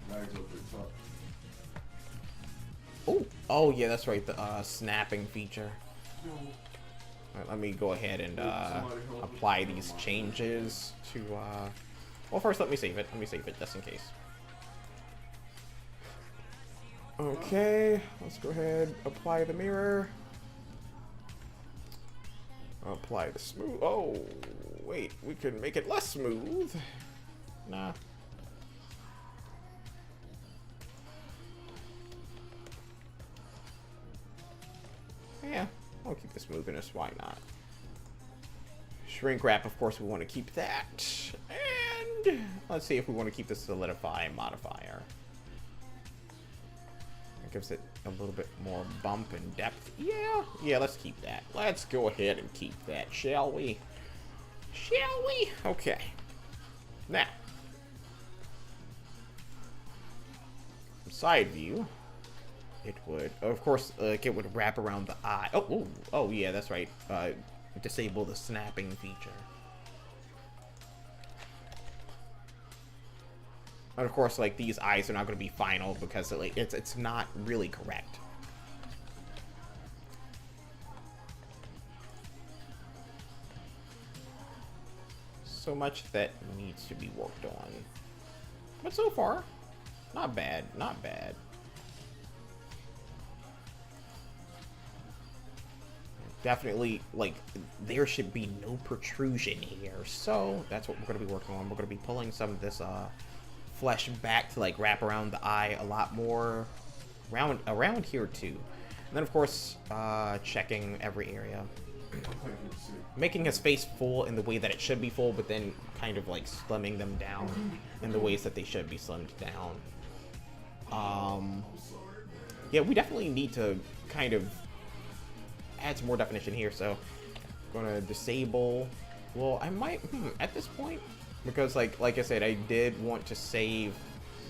Mags up the top. Oh, oh yeah, that's right. The snapping feature. All right, let me go ahead and apply these changes to. Well, first let me save it. Let me save it just in case. Okay, let's go ahead. Apply the mirror. Apply the smooth. Oh, wait, we can make it less smooth. Nah. Yeah, I'll keep the smoothness. Why not? Shrink wrap, of course, we want to keep that. And let's see if we want to keep the solidify modifier. It gives it a little bit more bump and depth. Yeah, let's keep that. Let's go ahead and keep that, shall we? Shall we? Okay. Now, side view. It would, of course, it would wrap around the eye. Oh, yeah, that's right. Disable the snapping feature. And of course, like, these eyes are not going to be final because like it's not really correct. So much that needs to be worked on. But so far, not bad, not bad. Definitely, like, there should be no protrusion here. So that's what we're going to be working on. We're going to be pulling some of this flesh back to, like, wrap around the eye a lot more around here too. And then, of course, checking every area. Making his face full in the way that it should be full, but then kind of, like, slimming them down in the ways that they should be slimmed down. Yeah, we definitely need to kind of add some more definition here, so I'm gonna disable. Well, I might at this point, because like I said, I did want to save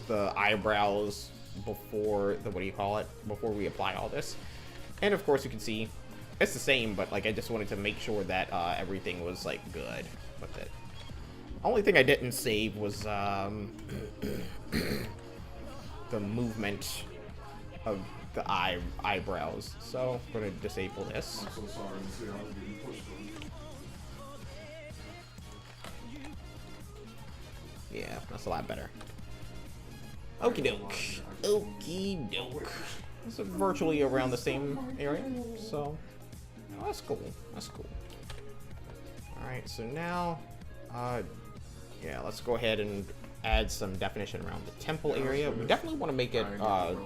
the eyebrows before the before we apply all this. And of course you can see it's the same, but like I just wanted to make sure that everything was like good with it. Only thing I didn't save was the movement of the eyebrows, so I'm going to disable this. I'm so sorry to see I was getting pushed on. Yeah, that's a lot better. Okie doke. Okie doke. It's virtually around the same area, so oh, that's cool. That's cool. Alright, so now, yeah, let's go ahead and add some definition around the temple area. We definitely want to make it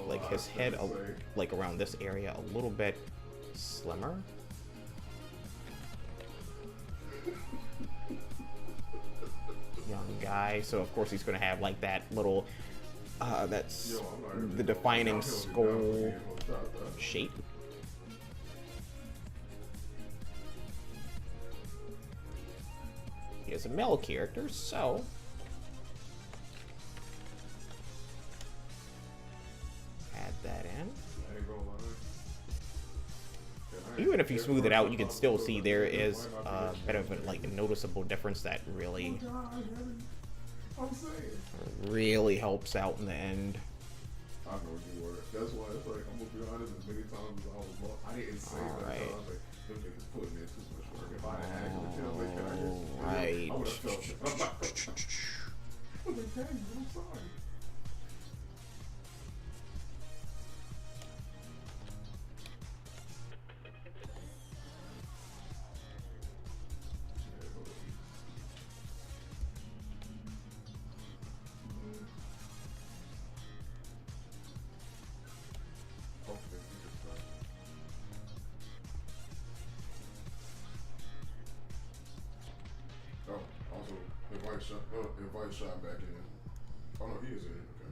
like his head like around this area a little bit slimmer. Young guy, so of course he's going to have like that little that's the defining skull shape. He is a male character, so add that in. Even if you smooth it out, you can still see there is a bit of a, like, a noticeable difference that really helps out in the end. I know you were. That's why it's like, I'm gonna be honest, as many times as I was wrong, I didn't say that. I was like, them niggas putting in too much work. If I had actually tell they can, I would have felt it. I'm like, I'm sorry. Invite shot back in. Oh no, he is in. Okay.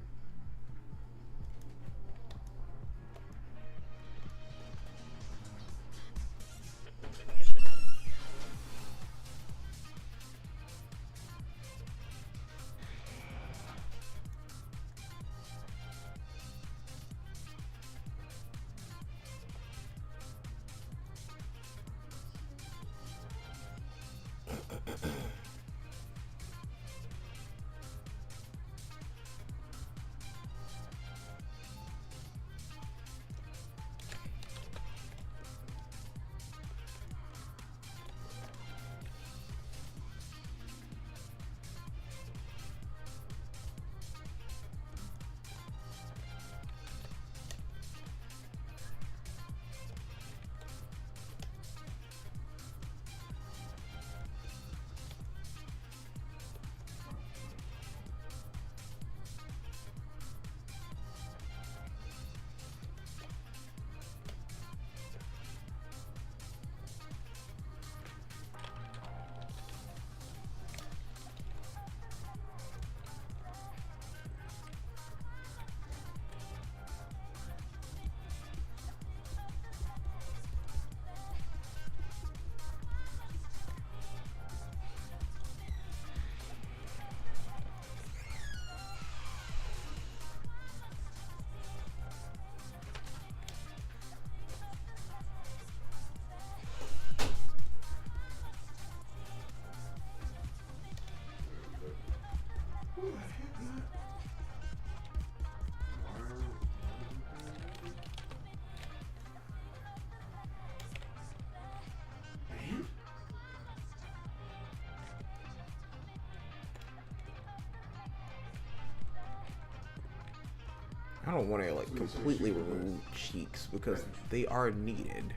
I don't want to like completely remove cheeks because they are needed.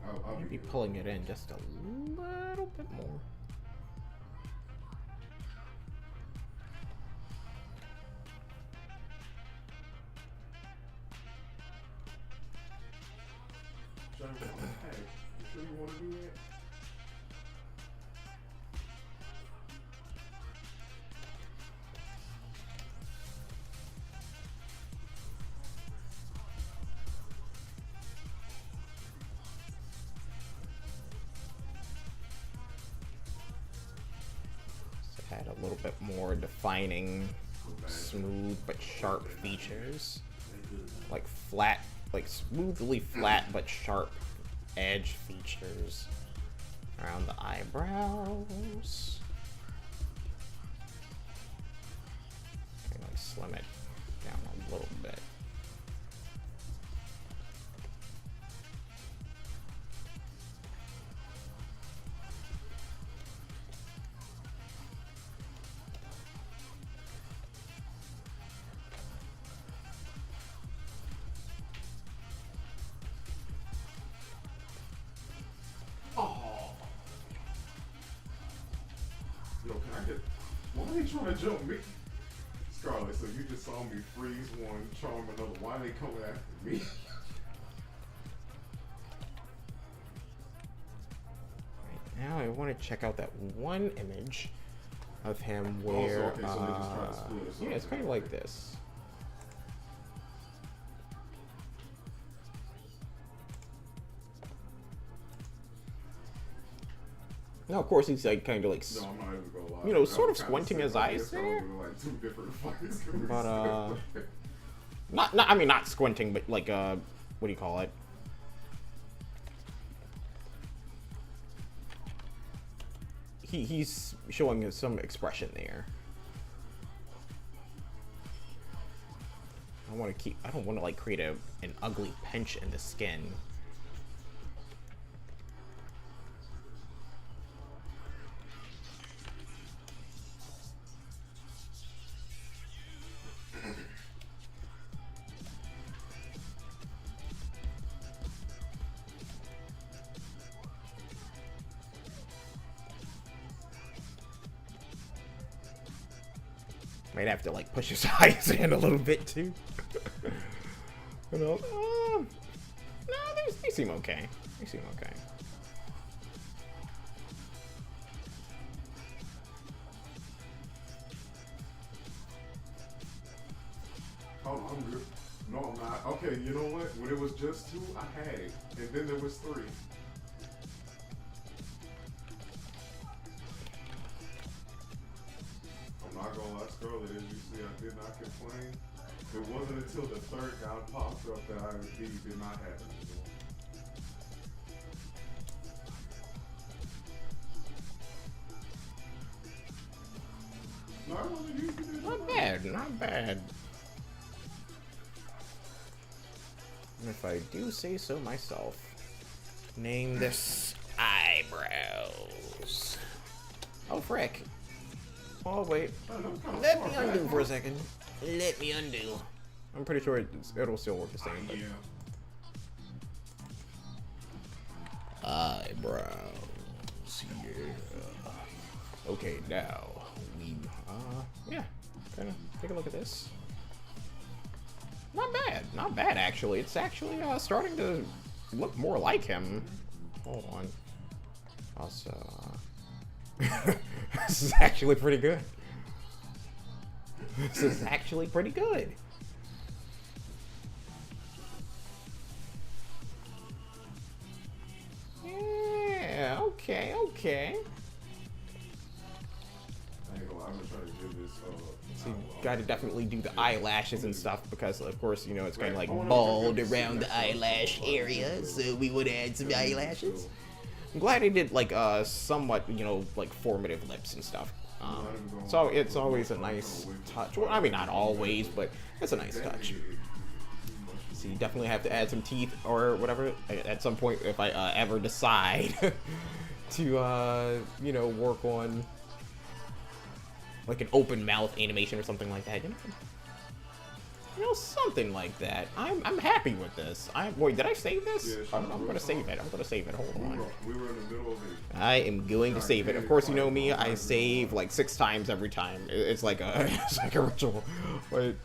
I'll Be pulling it in just a little bit more. Hey, you sure you want to do that? Add a little bit more defining, smooth but sharp features. Like flat, like smoothly flat but sharp edge features around the eyebrows. And like slim it down a little bit. Yo, can I get? Why are they trying to jump me? Scarlett, so you just saw me freeze one, charm another. Why are they coming after me? Right now I want to check out that one image of him where, okay, so they just try to split us yeah, up. it's kind of like this. Now, of course, he's like kind of like, No, I'm not even gonna lie. you know, sort of I'm kinda squinting sick. his I eyes guess there. those were, like two different fights. But not I mean not squinting, but like what do you call it? He's showing some expression there. I want to keep. I don't want to like create an ugly pinch in the skin. Might have to like push his eyes in a little bit too. You know, no, they seem okay. They seem okay. Oh, I'm good. No, I'm not. Okay, you know what? When it was just two, I had it, and then there was three. I'm not gonna lie, Scarlett, as you see, I did not complain. It wasn't until the third guy popped up that I indeed did not have it anymore. No, you did Not bad, not bad. And if I do say so myself, name this eyebrows. Oh, frick. Oh, wait. Let me undo for a second. Let me undo. I'm pretty sure it'll still work the same. But... eyebrows. Yeah. Okay, now we, yeah. Kind of take a look at this. Not bad actually. It's actually starting to look more like him. Hold on. Also, this is actually pretty good. This is actually pretty good. Yeah. Okay. Okay. So you gotta definitely do the eyelashes and stuff because, of course, you know, it's kind of like bald around the eyelash area, so we would add some eyelashes. I'm glad he did, like, somewhat, you know, like, formative lips and stuff. So it's always a nice touch. Well, I mean, not always, but it's a nice touch. So you definitely have to add some teeth or whatever at some point if I ever decide to, you know, work on like an open mouth animation or something like that. You know, something like that. I'm happy with this. Wait, did I save this? Yeah, I'm gonna save it. I'm gonna save it. Hold on. We were in the middle of it. I am going to save it. Of course, you know me. I save like 6 times every time. It's like a it's like a ritual. Wait,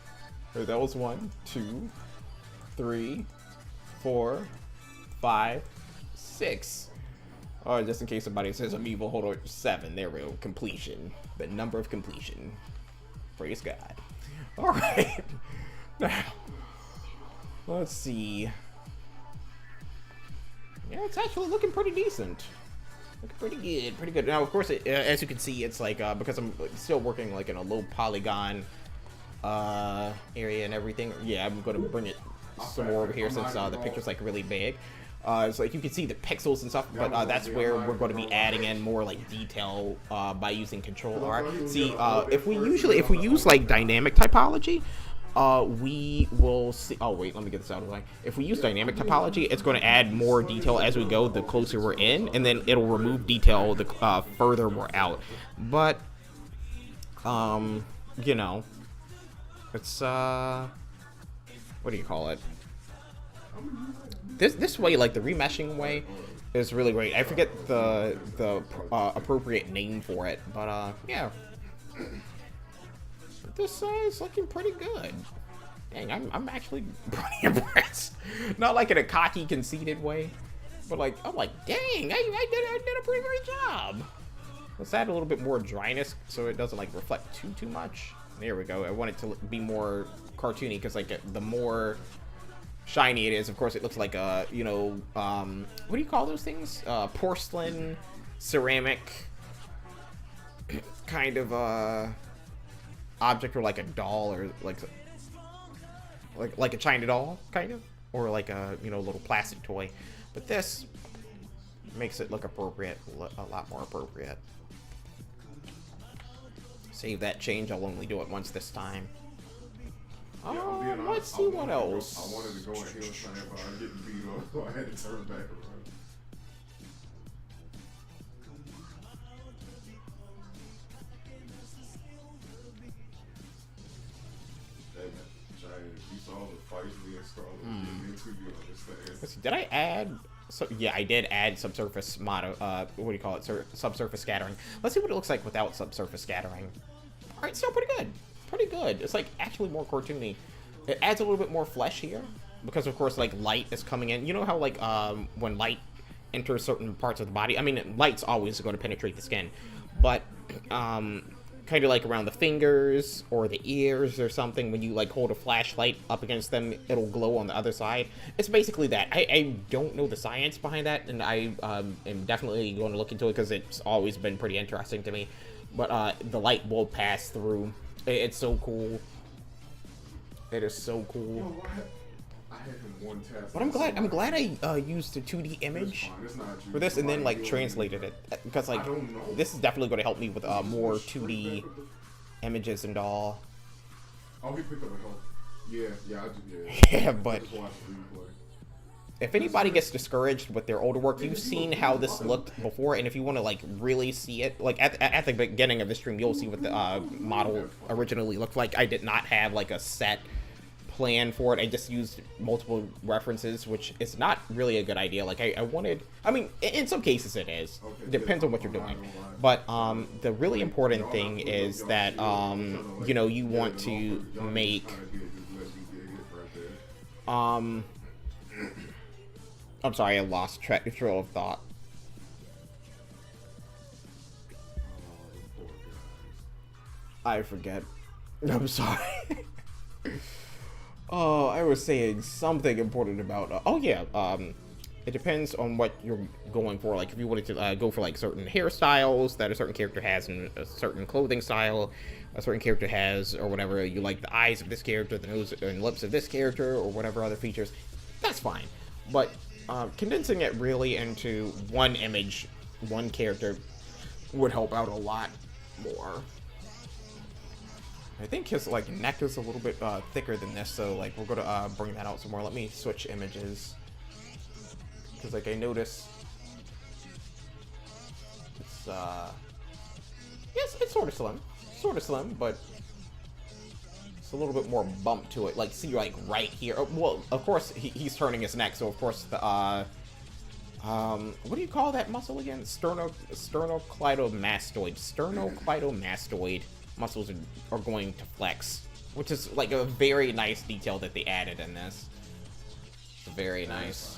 that was 1, 2, 3, 4, 5, 6. Oh, just in case somebody says I'm evil, hold on. 7. There we go. Completion. The number of completion. Praise God. All right. Now, let's see. Yeah, it's actually looking pretty decent. Looking pretty good, pretty good. Now, of course, as you can see, it's like because I'm still working like in a low polygon area and everything. Yeah, I'm gonna bring it some more over here since the picture's like really big. So like you can see the pixels and stuff, but that's where we're going to be adding in more like detail by using control art. See, if we use like dynamic typology, we will see. Oh wait, let me get this out of the way. If we use dynamic typology, it's going to add more detail as we go the closer we're in, and then it'll remove detail the further we're out. But you know, it's what do you call it? This way, like the remeshing way, is really great. I forget the appropriate name for it, but yeah. This is looking pretty good. Dang, I'm actually pretty impressed. Not like in a cocky, conceited way, but like I'm like, dang, I did a pretty great job. Let's add a little bit more dryness so it doesn't like reflect too much. There we go. I want it to be more cartoony because like the more shiny it is, of course, it looks like a, you know, what do you call those things? Porcelain, ceramic, kind of object, or like a doll, or like a China doll, kind of, or like a, you know, little plastic toy. But this makes it look appropriate, a lot more appropriate. Save that change. I'll only do it once this time. Yeah, let's see what else. I wanted to go and heal Sam, but I'm getting beat up, so I had to turn back around. Hey man, Giant, if you saw the fights me and Scarlet getting into, you understand. Let's see, did I add? So yeah, I did add subsurface what do you call it? Subsurface scattering. Let's see what it looks like without subsurface scattering. All right, still pretty good. Pretty good. It's like actually more cartoony. It adds a little bit more flesh here because of course like light is coming in. You know how like when light enters certain parts of the body, I mean light's always going to penetrate the skin, but kind of like around the fingers or the ears or something, when you like hold a flashlight up against them, it'll glow on the other side. It's basically that. I don't know the science behind that, and I am definitely going to look into it because it's always been pretty interesting to me. But the light will pass through. It's so cool. It is so cool. I had him one task. But I'm glad I used a 2D image for this and then like translated it, because like this is definitely going to help me with more 2D images and all. Oh, he picked up a help. Yeah, I do. Yeah, but if anybody gets discouraged with their older work, you've seen how this looked before, and if you want to like really see it, like at the beginning of the stream, you'll see what the model originally looked like. I did not have like a set plan for it. I just used multiple references, which is not really a good idea. Like I mean, in some cases it is. Depends on what you're doing. But the really important thing is that you know, you want to make I'm sorry, I lost trail of thought. I forget. I'm sorry. Oh, I was saying something important about. Oh yeah. It depends on what you're going for. Like if you wanted to go for like certain hairstyles that a certain character has, and a certain clothing style a certain character has, or whatever. You like the eyes of this character, the nose and lips of this character, or whatever other features. That's fine. But condensing it really into one image, one character, would help out a lot more. I think his like neck is a little bit thicker than this, so like we're gonna bring that out some more. Let me switch images because like I notice it's yes, it's sort of slim, but it's a little bit more bump to it. Like see like right here. Oh, well, of course he's turning his neck, so of course the what do you call that muscle again? Sternocleidomastoid muscles are going to flex, which is like a very nice detail that they added in this. It's very nice.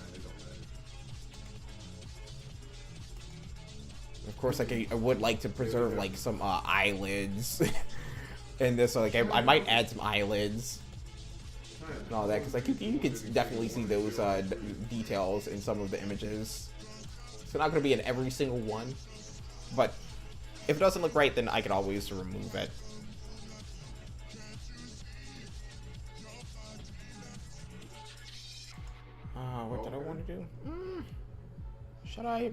Of course, like I would like to preserve like some eyelids in this. So, like I might add some eyelids and all that, because like you can definitely see those details in some of the images. It's not going to be in every single one, but if it doesn't look right, then I could always remove it. What did I want to do? Should I?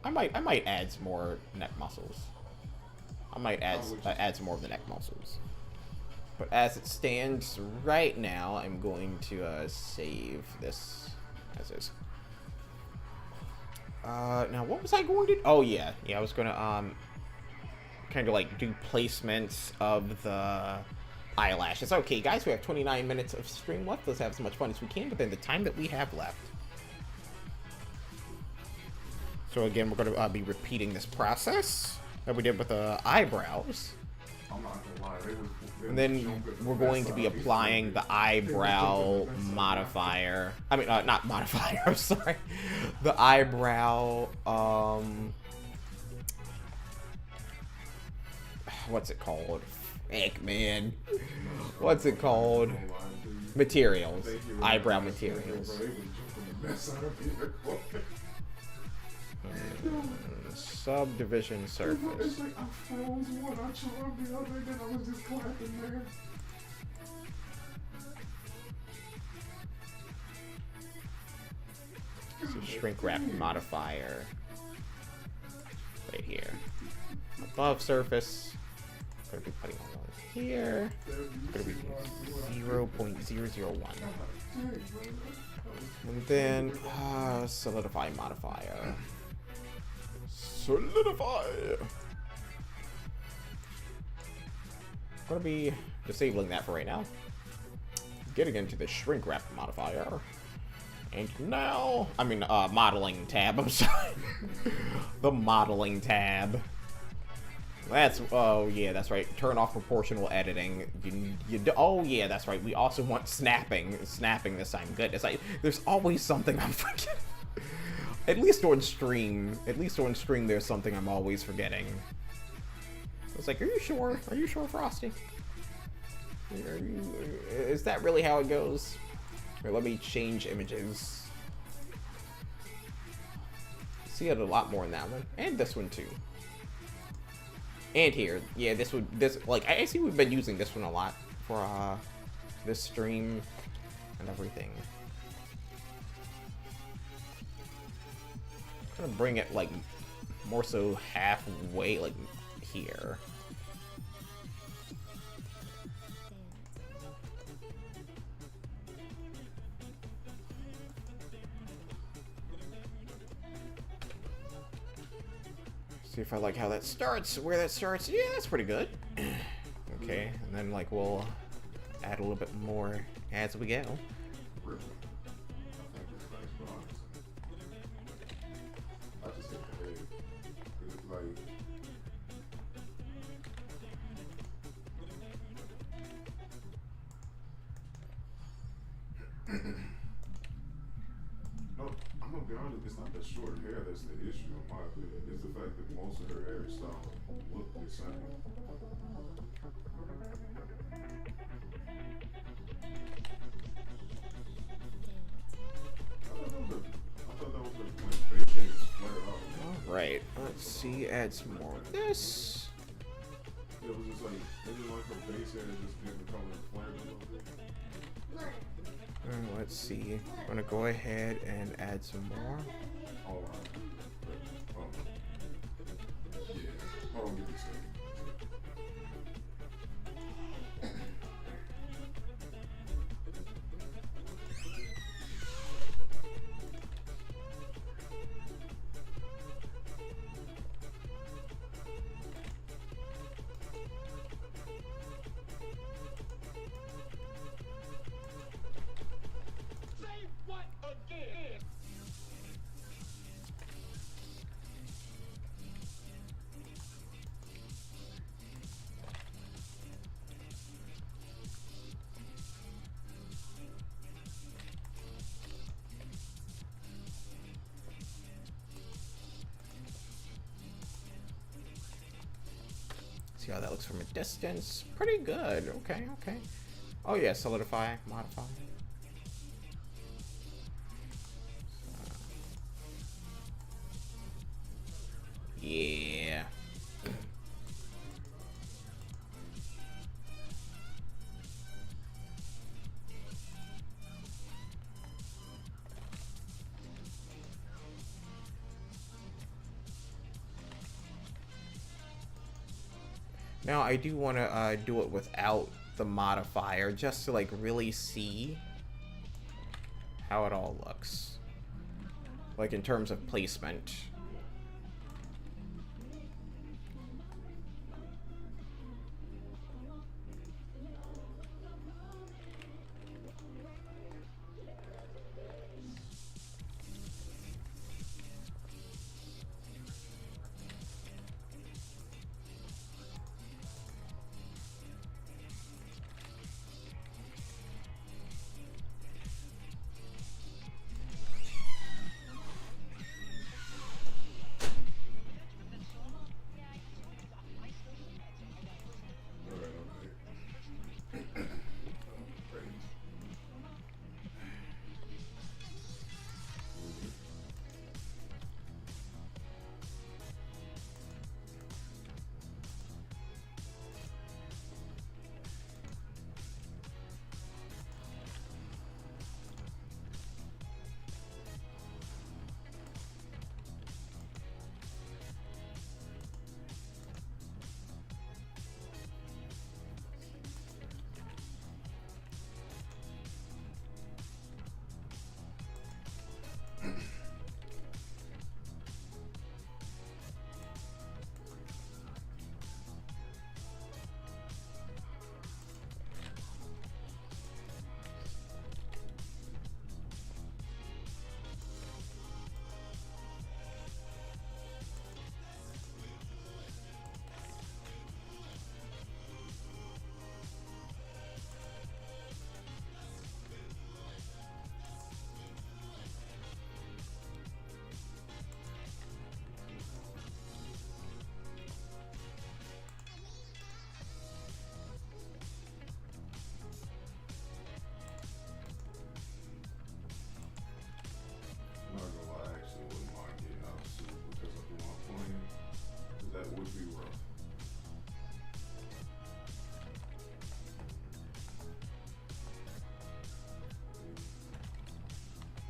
I might add some more neck muscles. I might add some more of the neck muscles. But as it stands right now, I'm going to save this as is. Now what was I going to do? Oh yeah, I was gonna kind of like do placements of the eyelashes. Okay, guys, we have 29 minutes of stream left. Let's have as much fun as we can within the time that we have left. So again, we're going to be repeating this process that we did with the eyebrows. I'm not gonna lie, And then we're going to be applying the eyebrow modifier. I mean, not modifier, I'm sorry. The eyebrow, what's it called? Heck, man. What's it called? Materials. Eyebrow materials. Subdivision surface. It's like I froze one, I charmed the other, and then I was just clapping, man. So shrink wrap modifier. Right here. Above surface. I'm gonna be putting one here. It's gonna be 0.001. And then solidify modifier. Solidify. I'm gonna be disabling that for right now. Getting into the shrink wrap modifier. And now, I mean, modeling tab, I'm sorry. The modeling tab. That's, oh yeah, that's right. Turn off proportional editing. Oh yeah, that's right. We also want snapping. Snapping this time. Goodness, there's always something I'm forgetting. At least on stream, there's something I'm always forgetting. It's like, are you sure? Are you sure, Frosty? Is that really how it goes? Here, let me change images. See it a lot more in that one, and this one too. And here, yeah, like I see we've been using this one a lot for this stream and everything. I'm gonna bring it like more so halfway, like here. See if I like how that starts, where that starts. Yeah, that's pretty good. Okay, and then like we'll add a little bit more as we go. No, I'm gonna be honest, it's not the short hair that's the issue in my opinion. It's the fact that most of her hairstyles look the same. I thought that was when face shades flared out. Alright, let's see, add some more of this. It was just like, her face hair just didn't come and flared a little bit. Let's see. I'm gonna go ahead and add some more. All right. Yeah. Hold on, give me a second. See how that looks from a distance. Pretty good. Okay, okay. Oh yeah, solidify, modify. Yeah. Now I do want to do it without the modifier just to like really see how it all looks. Like in terms of placement.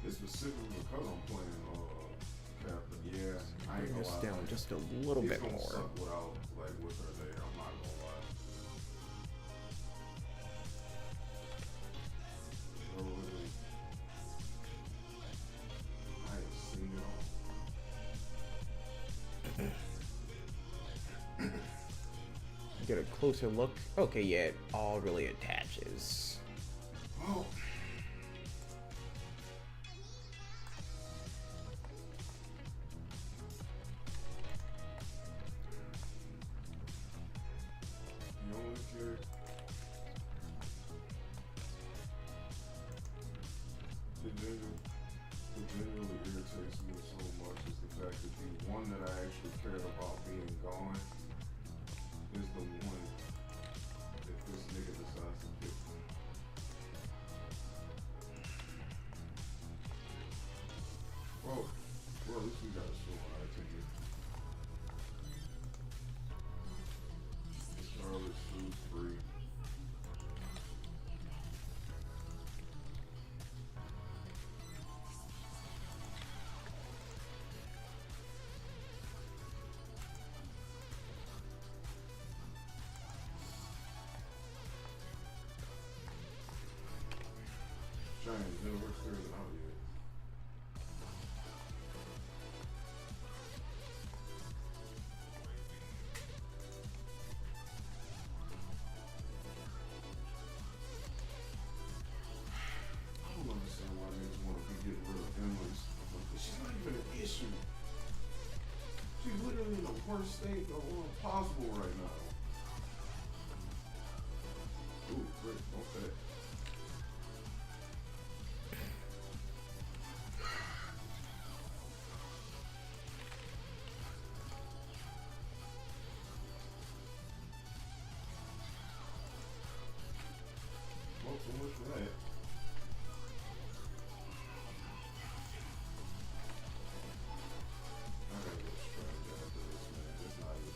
Specifically because I'm playing Captain, yeah, I ain't Bring gonna this lie. down Like, just a little it's bit gonna more. suck without, like, with her there. I'm not gonna lie. Bro, literally, I ain't seen it all. Get a closer look. Okay, yeah, it all really attaches. Oh. It genuinely irritates me so much is the fact that the one that I actually cared about being gone is the one that this nigga decides to pick. Well, at least we got a show on our ticket. Charlotte Shoes Free. Giants never worked there out yet. I don't understand why niggas want to be getting rid of Emily's. She's not even an issue. She's literally in the worst state of possible right now. Ooh, frick, okay. Right. I gotta go straight after this, man. It's not even.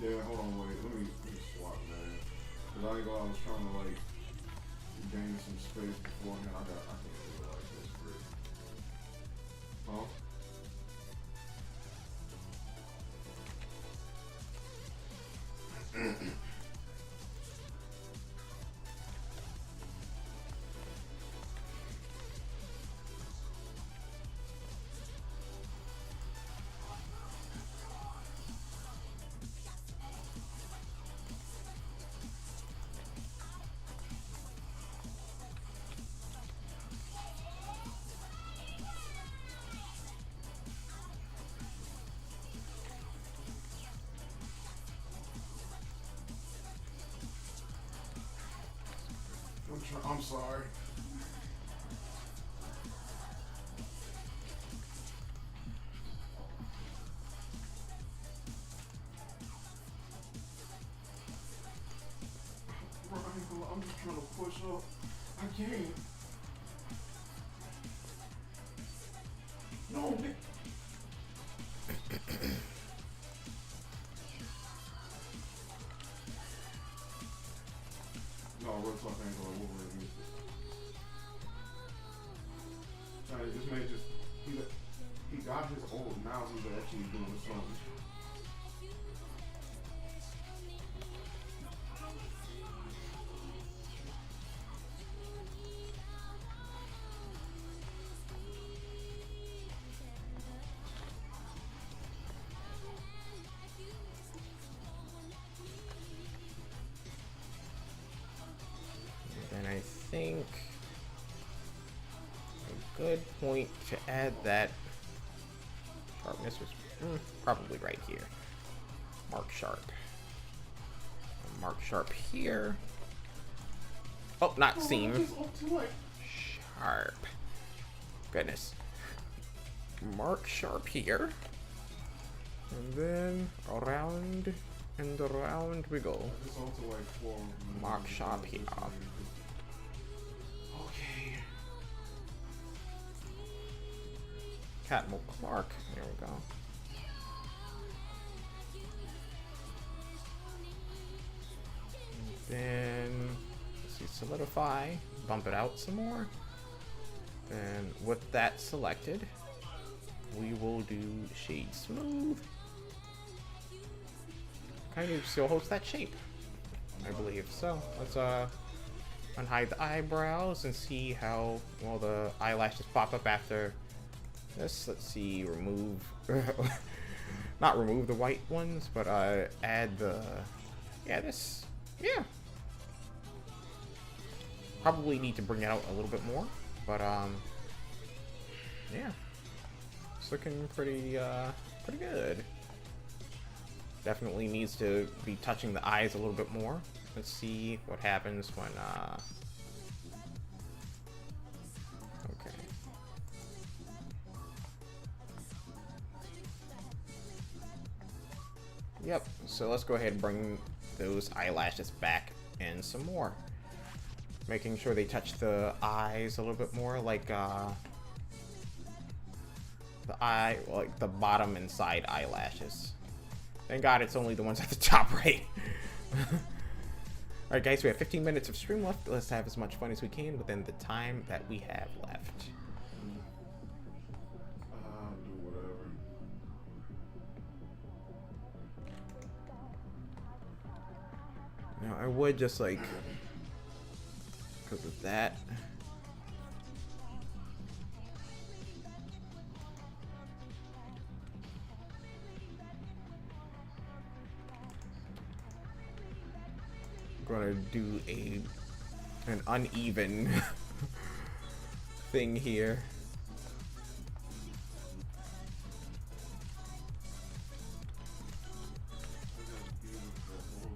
Yeah, hold on, wait. Let me swap, man. Cause I ain't gonna. I was trying to like gain some space beforehand. I can't do it like this, Rick. Huh? I'm sorry. I'm just trying to push up. I can't. No, man. No, real talk, I ain't gonna Wolverine music. This man just he got his old. Now he's actually doing something. And I think a good point to add that sharpness was probably right here. Mark sharp. Mark sharp here. Oh, not seam. Sharp. Goodness. Mark sharp here. And then around and around we go. Mark sharp here. Okay. Catmull Clark. There we go. And then let's see, solidify. Bump it out some more. And with that selected, we will do shade smooth. Kind of still holds that shape, I believe. So let's unhide the eyebrows and see how well the eyelashes pop up after this. Let's see, remove, not remove the white ones, but add the, yeah, this, yeah. Probably need to bring it out a little bit more, but yeah, it's looking pretty good. Definitely needs to be touching the eyes a little bit more. Let's see what happens when okay. Yep, so let's go ahead and bring those eyelashes back in some more. Making sure they touch the eyes a little bit more, like the eye, like the bottom and side eyelashes. Thank God it's only the ones at the top right. Alright guys, we have 15 minutes of stream left. Let's have as much fun as we can within the time that we have left. Do whatever. Now I would just like, because of that, gonna do an uneven thing here.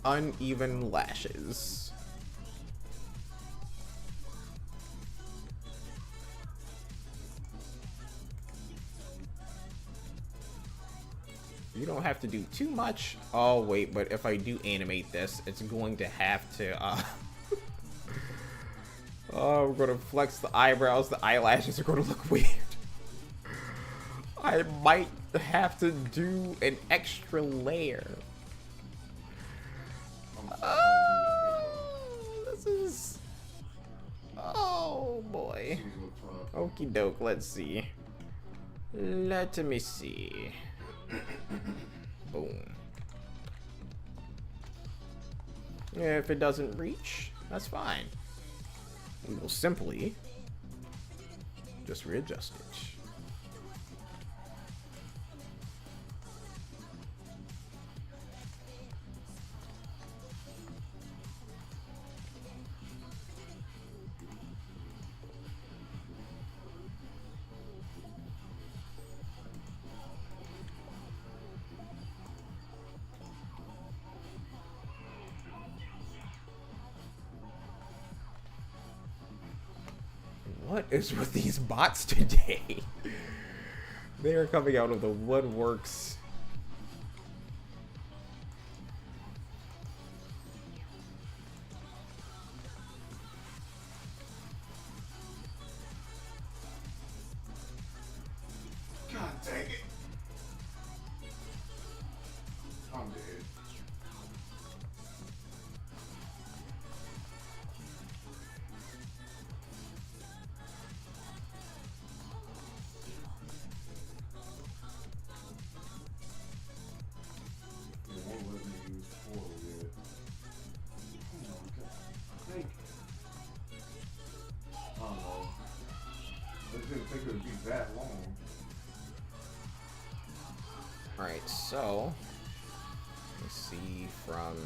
uneven lashes. You don't have to do too much. Oh, wait, but if I do animate this, it's going to have to, oh, we're gonna flex the eyebrows. The eyelashes are gonna look weird. I might have to do an extra layer. Oh, this is... Oh, boy. Okie doke, let's see. Let me see. Boom. Yeah, if it doesn't reach, that's fine. We will simply just readjust it. What is with these bots today? They are coming out of the woodworks. God dang it. I'm dead. It won't let me use portal yet. Oh my god. Thank you. I don't know. I didn't think it would be that long. Alright, so let's see from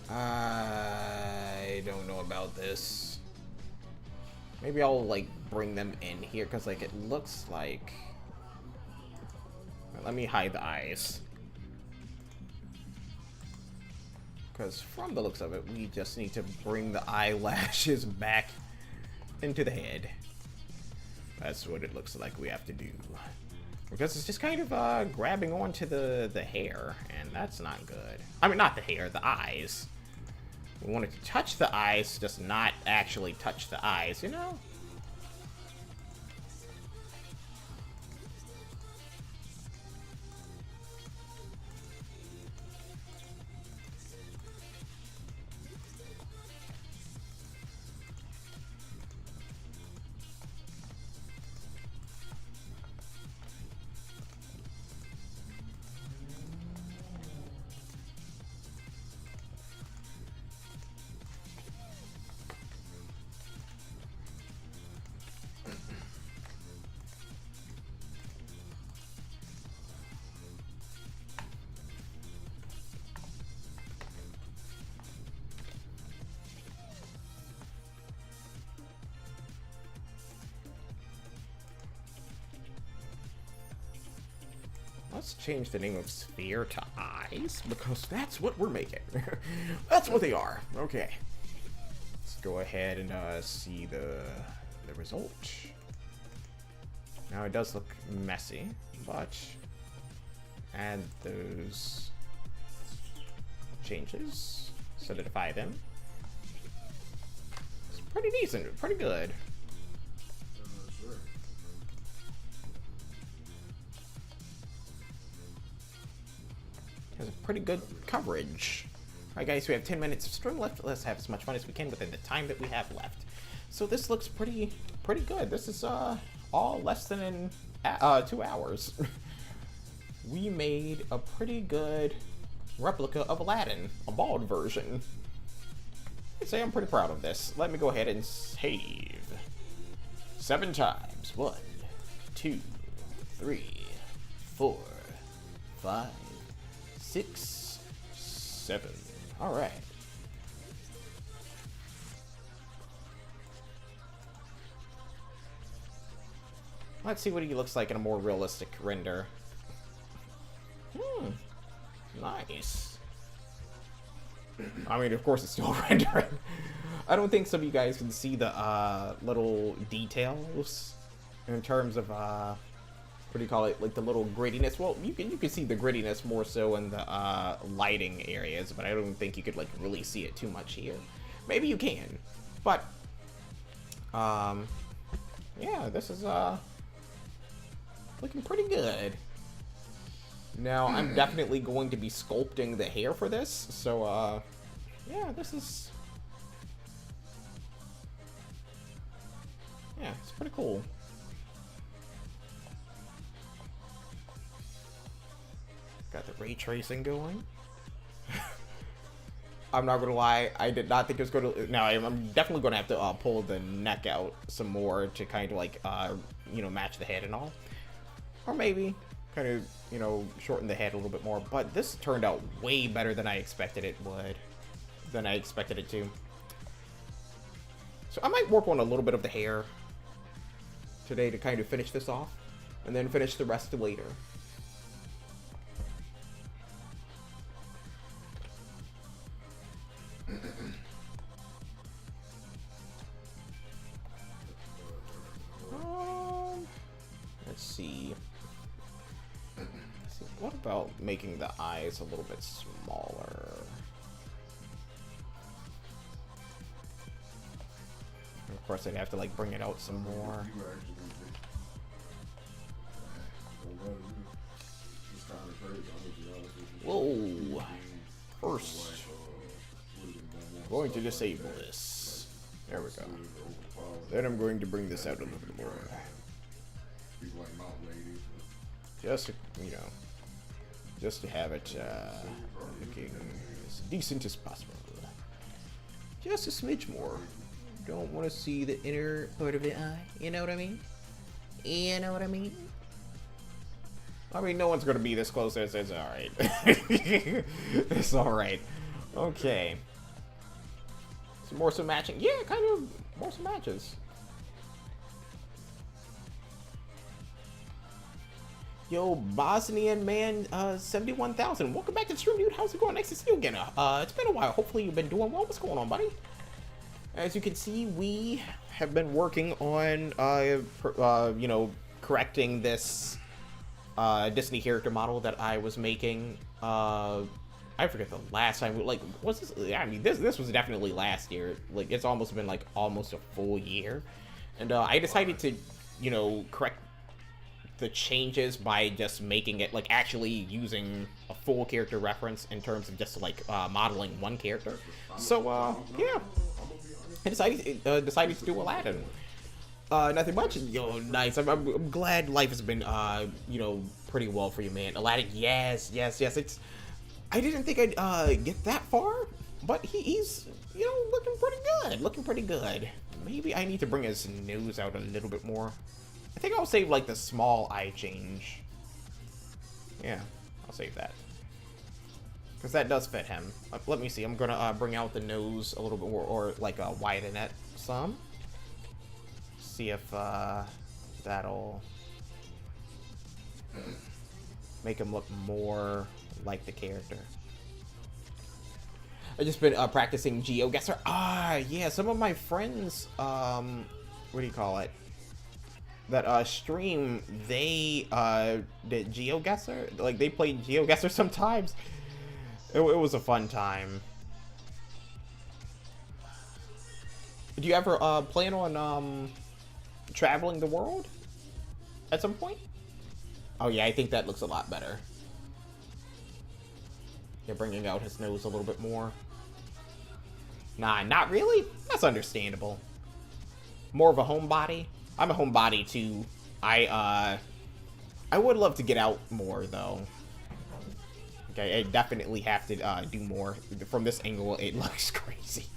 I don't know about this. Maybe I'll like bring them in here because like it looks like let me hide the eyes. Because from the looks of it, we just need to bring the eyelashes back into the head. That's what it looks like we have to do. Because it's just kind of grabbing onto the hair, and that's not good. I mean, not the hair, the eyes. We want it to touch the eyes, just not actually touch the eyes, you know? Let's change the name of sphere to eyes, because that's what we're making. That's what they are. Okay. Let's go ahead and see the result. Now it does look messy, but add those changes, solidify them. It's pretty decent, pretty good. Sure. Has a pretty good coverage. Alright guys, we have 10 minutes of stream left. Let's have as much fun as we can within the time that we have left. So this looks pretty good. This is all less than 2 hours. We made a pretty good replica of Aladdin, a bald version. I'd say I'm pretty proud of this. Let me go ahead and save. 7 times. 1, 2, 3, 4, 5, 6, 7. All right. Let's see what he looks like in a more realistic render. Nice. I mean, of course it's still rendering. I don't think some of you guys can see the little details in terms of what do you call it, like the little grittiness. Well, you can see the grittiness more so in the lighting areas, but I don't think you could like really see it too much here. Maybe you can, but yeah, this is looking pretty good. Now I'm definitely going to be sculpting the hair for this, so yeah, this is, yeah, it's pretty cool. Got the ray tracing going. I'm not gonna lie, I did not think it was going to. Now I'm definitely gonna have to pull the neck out some more to kind of like you know, match the head and all, or maybe kind of, you know, shorten the head a little bit more. But this turned out way better than I expected it would, than I expected it to. So I might work on a little bit of the hair today to kind of finish this off, and then finish the rest later. Let's see. What about making the eyes a little bit smaller? And of course, I'd have to like bring it out some more. Whoa! First, I'm going to disable this. There we go. Then I'm going to bring this out a little bit more. Just to, you know, just to have it looking as decent as possible. Just a smidge more. Don't want to see the inner part of the eye. You know what I mean? You know what I mean? I mean, no one's going to be this close. It's alright. It's alright. Okay. Some matching. Yeah, kind of more some matches. Yo, Bosnian man, 71,000. Welcome back to the stream, dude. How's it going? Nice to see you again. It's been a while. Hopefully you've been doing well. What's going on, buddy? As you can see, we have been working on, you know, correcting this Disney character model that I was making. I forget the last time. Like, was this? I mean, this was definitely last year. Like, it's almost been like almost a full year, and I decided to, you know, correct the changes by just making it like actually using a full character reference in terms of just like modeling one character. So yeah, I decided to do Aladdin. Nothing much. Yo, nice. I'm glad life has been you know, pretty well for you, man. Aladdin, yes. It's, I didn't think I'd get that far, but he's, you know, looking pretty good. Maybe I need to bring his nose out a little bit more. I think I'll save like the small eye change. Yeah, I'll save that, because that does fit him. Let me see. I'm gonna bring out the nose a little bit more, or like widen it some. See if that'll make him look more like the character. I've just been practicing GeoGuessr. Yeah, some of my friends, what do you call it, that stream, they did GeoGuessr. Like, they played GeoGuessr sometimes. It was a fun time. Do you ever plan on traveling the world at some point? Oh yeah, I think that looks a lot better. You're bringing out his nose a little bit more. Nah, not really. That's understandable. More of a homebody. I'm a homebody too. I would love to get out more though. Okay, I definitely have to do more. From this angle, it looks crazy.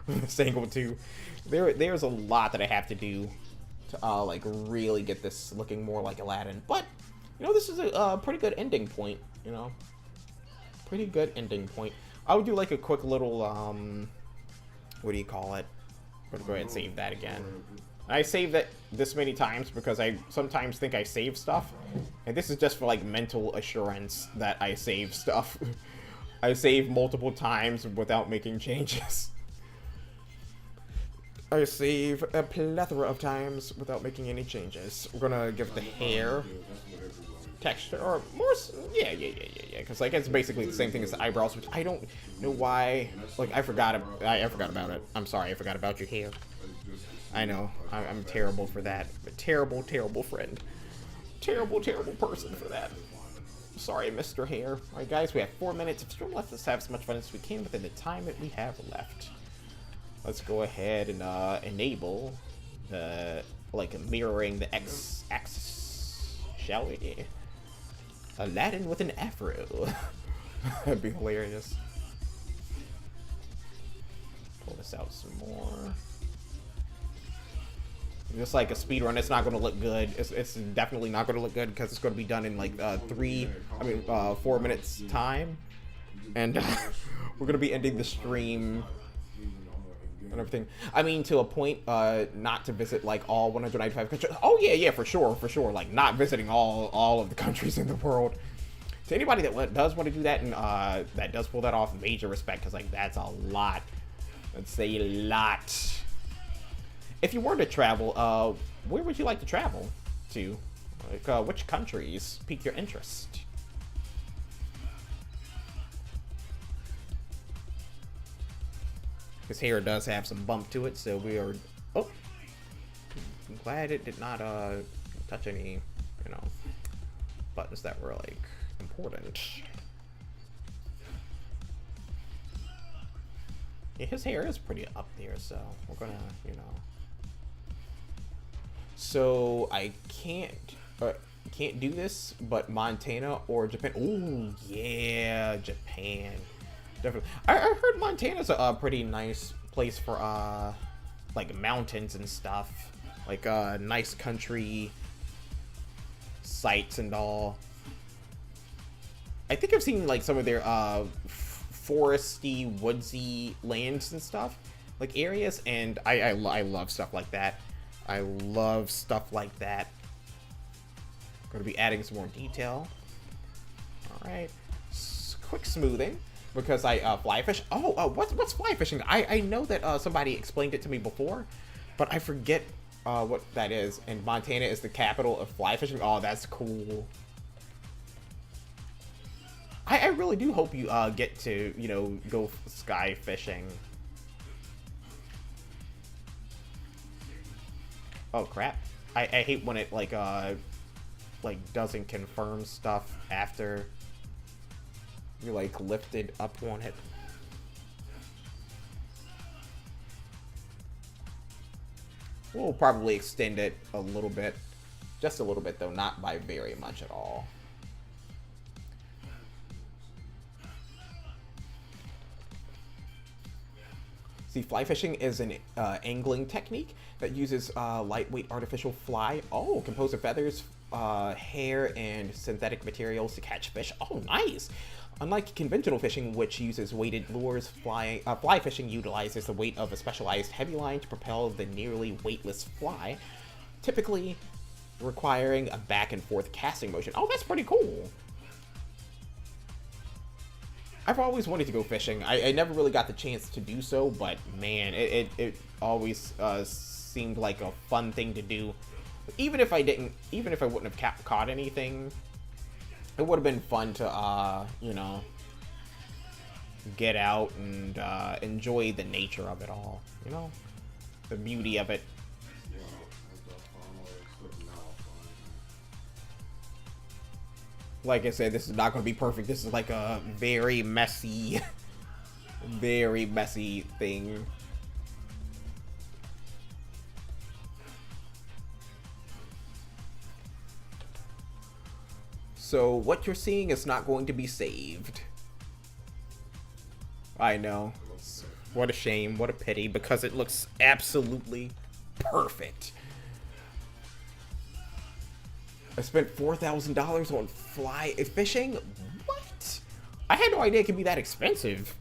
From this angle too, there's a lot that I have to do to like really get this looking more like Aladdin. But you know, this is a pretty good ending point. You know, pretty good ending point. I would do like a quick little what do you call it? I'm gonna go ahead and save that again. I saved it this many times because I sometimes think I save stuff, and this is just for like mental assurance that I save stuff. I save multiple times without making changes. I save a plethora of times without making any changes. We're gonna give the hair texture, or more, yeah, because like it's basically the same thing as the eyebrows, which I don't know why, like I forgot about it. I'm sorry, I forgot about your hair. I know, I'm terrible for that. A terrible friend. Terrible person for that. Sorry, Mr. Hair. Alright guys, we have 4 minutes of stream. Let's have as much fun as we can within the time that we have left. Let's go ahead and enable the, like, mirroring the x-axis, shall we? Aladdin with an afro. That'd be hilarious. Pull this out some more. Just like a speed run, it's not going to look good. It's definitely not going to look good because it's going to be done in like 4 minutes time, and we're going to be ending the stream and everything. I mean, to a point, not to visit like all 195 countries. Oh yeah, for sure. Like not visiting all of the countries in the world. To anybody that does want to do that and that does pull that off, major respect, because like that's a lot. That's a lot. If you were to travel, where would you like to travel to? Like, which countries pique your interest? His hair does have some bump to it, so we are... Oh! I'm glad it did not, touch any, you know, buttons that were, like, important. Yeah, his hair is pretty up there, so we're gonna, you know... So I can't do this, but Montana or Japan. Ooh, yeah, Japan, definitely. I heard Montana's a pretty nice place for like mountains and stuff, like nice country sites and all. I think I've seen like some of their foresty, woodsy lands and stuff, like areas, and I love stuff like that. I love stuff like that. Going to be adding some more detail. All right, quick smoothing because I fly fish. Oh, what's fly fishing? I know that somebody explained it to me before, but I forget what that is. And Montana is the capital of fly fishing. Oh, that's cool. I really do hope you get to, you know, go sky fishing. Oh crap! I hate when it like doesn't confirm stuff after you like lifted up on it. We'll probably extend it a little bit, just a little bit though, not by very much at all. See, fly fishing is an angling technique that uses lightweight artificial fly, composed of feathers, hair, and synthetic materials to catch fish. Oh, nice! Unlike conventional fishing, which uses weighted lures, fly fishing utilizes the weight of a specialized heavy line to propel the nearly weightless fly, typically requiring a back and forth casting motion. Oh, that's pretty cool! I've always wanted to go fishing. I never really got the chance to do so, but man, it always seemed like a fun thing to do. Even if I wouldn't have caught anything, it would have been fun to, you know, get out and enjoy the nature of it all. You know, the beauty of it. Like I said, this is not going to be perfect. This is like a very messy thing. So what you're seeing is not going to be saved. I know. What a shame. What a pity. Because it looks absolutely perfect. I spent $4,000 on fly fishing? What? I had no idea it could be that expensive.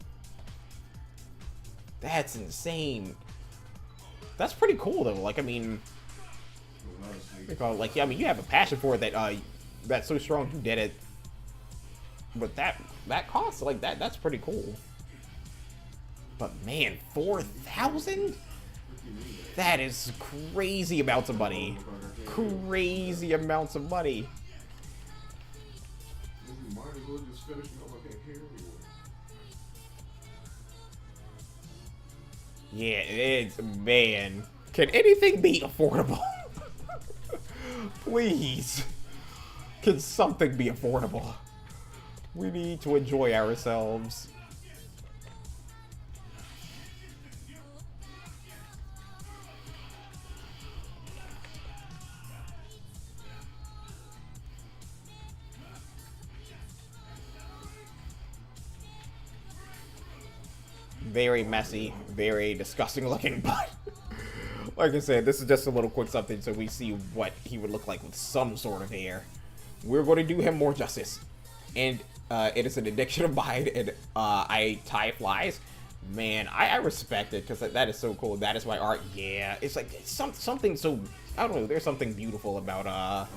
That's insane. That's pretty cool though. Like, I mean, like, yeah, I mean, you have a passion for it that that's so strong you did it. But that costs like that's pretty cool. But man, 4,000? That is crazy amounts of money. Crazy amounts of money. You might as well just finish it up. I can't hear anyway. Yeah, it's, man. Can anything be affordable? Please. Can something be affordable? We need to enjoy ourselves. Very messy, very disgusting looking, but like I said, this is just a little quick something so we see what he would look like with some sort of hair. We're going to do him more justice. And it is an addiction of mine, and I tie flies. Man, I respect it, because that is so cool. That is my art. Yeah, it's like it's something so, I don't know, there's something beautiful about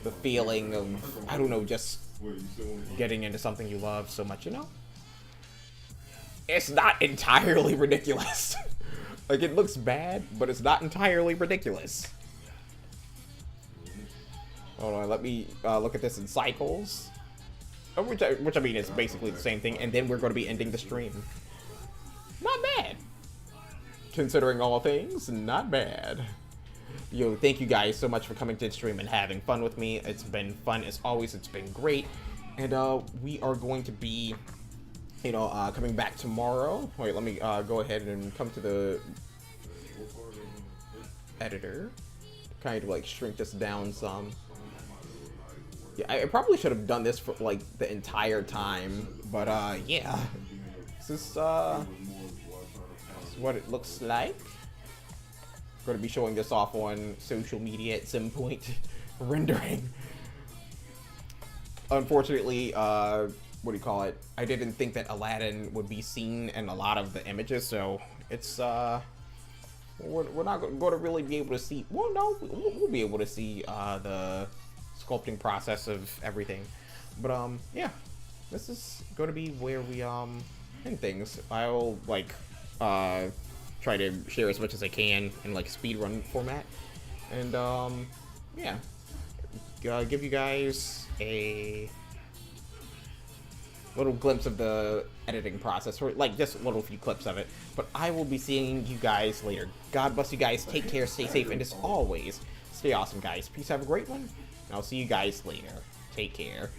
the feeling of, I don't know, just getting into something you love so much, you know? It's not entirely ridiculous. Like, it looks bad, but it's not entirely ridiculous. Hold on, let me look at this in cycles. Which I mean is basically the same thing, and then we're going to be ending the stream. Not bad. Considering all things, not bad. Yo, thank you guys so much for coming to the stream and having fun with me. It's been fun as always. It's been great. And we are going to be, you know, coming back tomorrow. Wait, let me go ahead and come to the editor. Kind of like shrink this down some. Yeah, I probably should have done this for like the entire time, but yeah. This is what it looks like. Going to be showing this off on social media at some point. Rendering. Unfortunately, what do you call it? I didn't think that Aladdin would be seen in a lot of the images, so it's we're not going to really be able to see. Well, no, we'll be able to see the sculpting process of everything, but yeah, this is going to be where we end things. I'll like try to share as much as I can in like speedrun format, and yeah, give you guys a little glimpse of the editing process, or like just a little few clips of it. But I will be seeing you guys later. God bless you guys. Take care, stay safe, and as always, stay awesome, guys. Peace. Have a great one. I'll see you guys later. Take care.